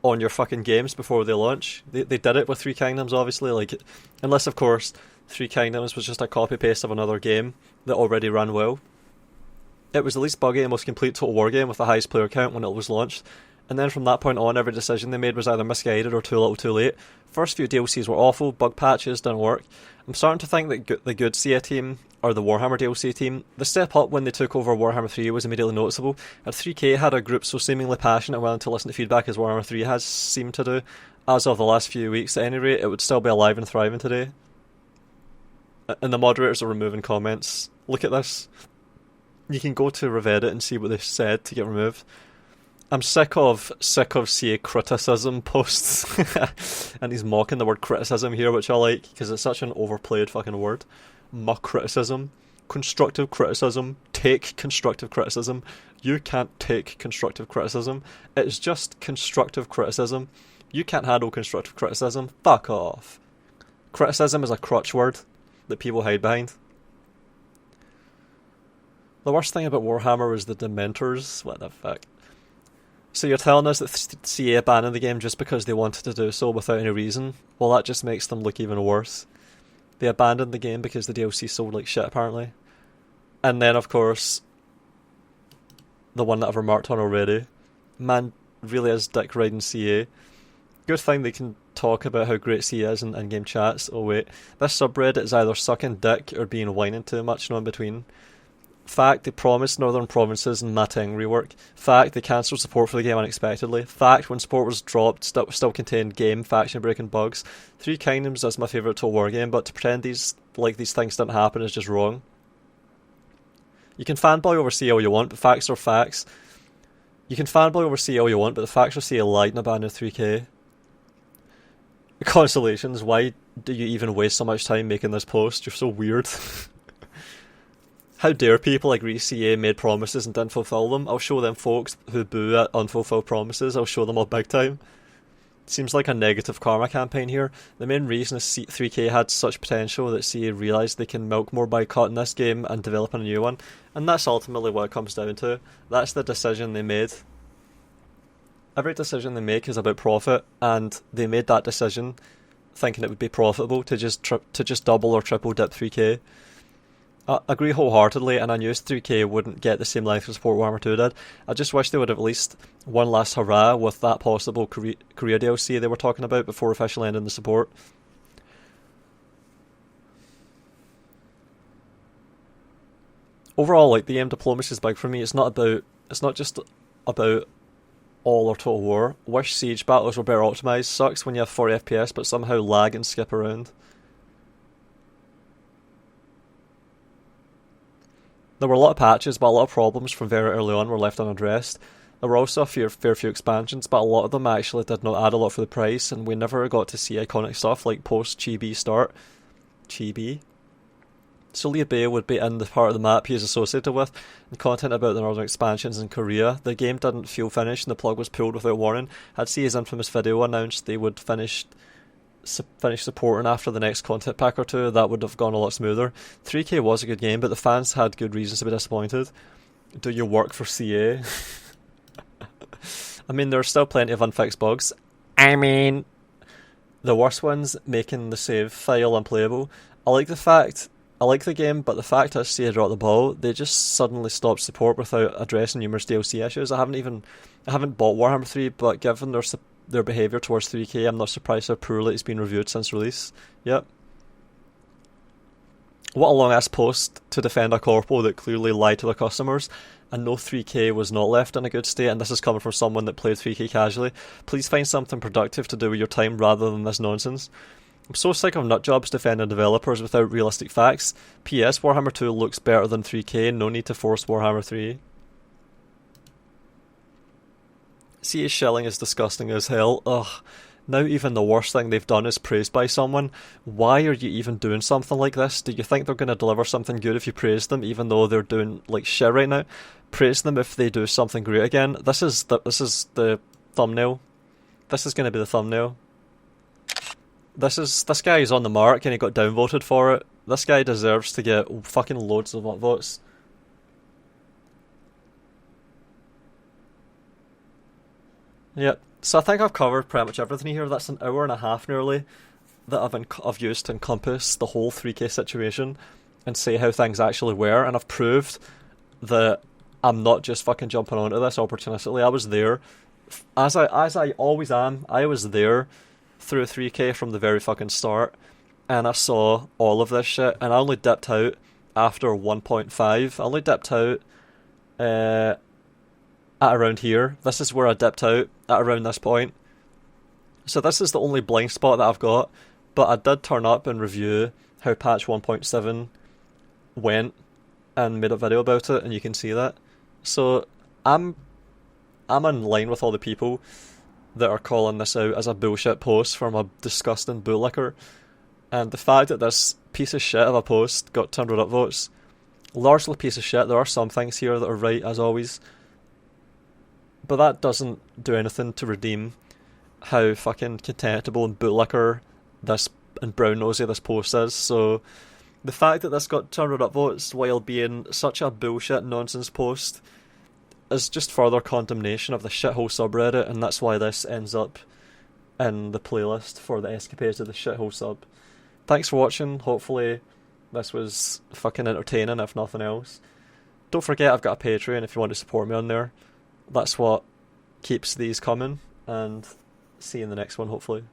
on your fucking games before they launch. They did it with Three Kingdoms, obviously, like, unless of course Three Kingdoms was just a copy paste of another game that already ran well. It was the least buggy and most complete Total War game with the highest player count when it was launched, and then from that point on every decision they made was either misguided or too little too late. First few DLCs were awful, bug patches didn't work. I'm starting to think that the good CA team, or the Warhammer DLC team, the step up when they took over Warhammer 3 was immediately noticeable, and 3K had a group so seemingly passionate and willing to listen to feedback as Warhammer 3 has seemed to do. As of the last few weeks at any rate, it would still be alive and thriving today. And the moderators are removing comments. Look at this. You can go to Reddit and see what they've said to get removed. I'm sick of CA criticism posts. And he's mocking the word criticism here, which I like, because it's such an overplayed fucking word. Mock criticism. Constructive criticism. Take constructive criticism. You can't take constructive criticism. It's just constructive criticism. You can't handle constructive criticism. Fuck off. Criticism is a crutch word that people hide behind. The worst thing about Warhammer was the Dementors. What the fuck? So you're telling us that CA abandoned the game just because they wanted to do so without any reason? Well, that just makes them look even worse. They abandoned the game because the DLC sold like shit, apparently. And then, of course, the one that I've remarked on already. Man really is dick riding CA. Good thing they can talk about how great CA is in in-game chats. Oh wait, this subreddit is either sucking dick or being whining too much, no in between. Fact, they promised Northern Provinces and Mateng rework. Fact, they cancelled support for the game unexpectedly. Fact, when support was dropped, still contained game faction breaking bugs. Three Kingdoms is my favourite Total War game, but to pretend these things didn't happen is just wrong. You can fanboy over CA all you want, but facts are facts. You can fanboy over CA all you want, but the facts are CA lied and abandoned 3K. Consolations, why do you even waste so much time making this post? You're so weird. How dare people agree CA made promises and didn't fulfill them? I'll show them folks who boo at unfulfilled promises. I'll show them all big time. Seems like a negative karma campaign here. The main reason is 3K had such potential that CA realised they can milk more by cutting this game and developing a new one. And that's ultimately what it comes down to. That's the decision they made. Every decision they make is about profit, and they made that decision thinking it would be profitable to just double or triple dip 3K. I agree wholeheartedly, and I knew 3K wouldn't get the same length of support Warhammer 2 did. I just wish they would have at least one last hurrah with that possible career DLC they were talking about before officially ending the support. Overall, like, the game diplomacy is big for me. It's not just about all or Total War. Wish Siege battles were better optimised. Sucks when you have 40 FPS but somehow lag and skip around. There were a lot of patches, but a lot of problems from very early on were left unaddressed. There were also a fair few expansions, but a lot of them actually did not add a lot for the price, and we never got to see iconic stuff like post-Chibi start. Chibi? Solid Bay would be in the part of the map he is associated with, and content about the northern expansions in Korea. The game didn't feel finished, and the plug was pulled without warning. Had CA's infamous video announced they would finish supporting after the next content pack or two, that would have gone a lot smoother. 3K was a good game, but the fans had good reasons to be disappointed. Do you work for CA? I mean, there are still plenty of unfixed bugs. I mean, the worst ones making the save file unplayable. I like the fact, I like the game, but the fact I see dropped the ball, they just suddenly stopped support without addressing numerous DLC issues. I haven't bought Warhammer 3, but given their behaviour towards 3K, I'm not surprised how poorly it's been reviewed since release. Yep. What a long ass post to defend a corpo that clearly lied to their customers, and no 3K was not left in a good state, and this is coming from someone that played 3K casually. Please find something productive to do with your time rather than this nonsense. I'm so sick of nutjobs defending developers without realistic facts. PS, Warhammer 2 looks better than 3K, no need to force Warhammer 3. CA shelling is disgusting as hell. Ugh. Now even the worst thing they've done is praised by someone. Why are you even doing something like this? Do you think they're going to deliver something good if you praise them, even though they're doing like shit right now? Praise them if they do something great again. This is the thumbnail. This is going to be the thumbnail. This guy is on the mark and he got downvoted for it. This guy deserves to get fucking loads of votes. Yep. So I think I've covered pretty much everything here. That's an hour and a half nearly that I've used to encompass the whole 3K situation and say how things actually were, and I've proved that I'm not just fucking jumping onto this opportunistically. I was there, as I always am. I was there through 3K from the very fucking start, and I saw all of this shit, and I only dipped out after 1.5. I only dipped out at around here. This is where I dipped out, at around this point. So this is the only blind spot that I've got, but I did turn up and review how patch 1.7 went and made a video about it, and you can see that. So I'm in line with all the people that are calling this out as a bullshit post from a disgusting bootlicker, and the fact that this piece of shit of a post got 200 upvotes, largely piece of shit. There are some things here that are right, as always, but that doesn't do anything to redeem how fucking contemptible and bootlicker this and brown nosy this post is. So the fact that this got 200 upvotes while being such a bullshit nonsense post is just further condemnation of the shithole subreddit, and that's why this ends up in the playlist for the escapades of the shithole sub. Thanks for watching. Hopefully this was fucking entertaining, if nothing else. Don't forget I've got a Patreon if you want to support me on there. That's what keeps these coming, and see you in the next one, hopefully.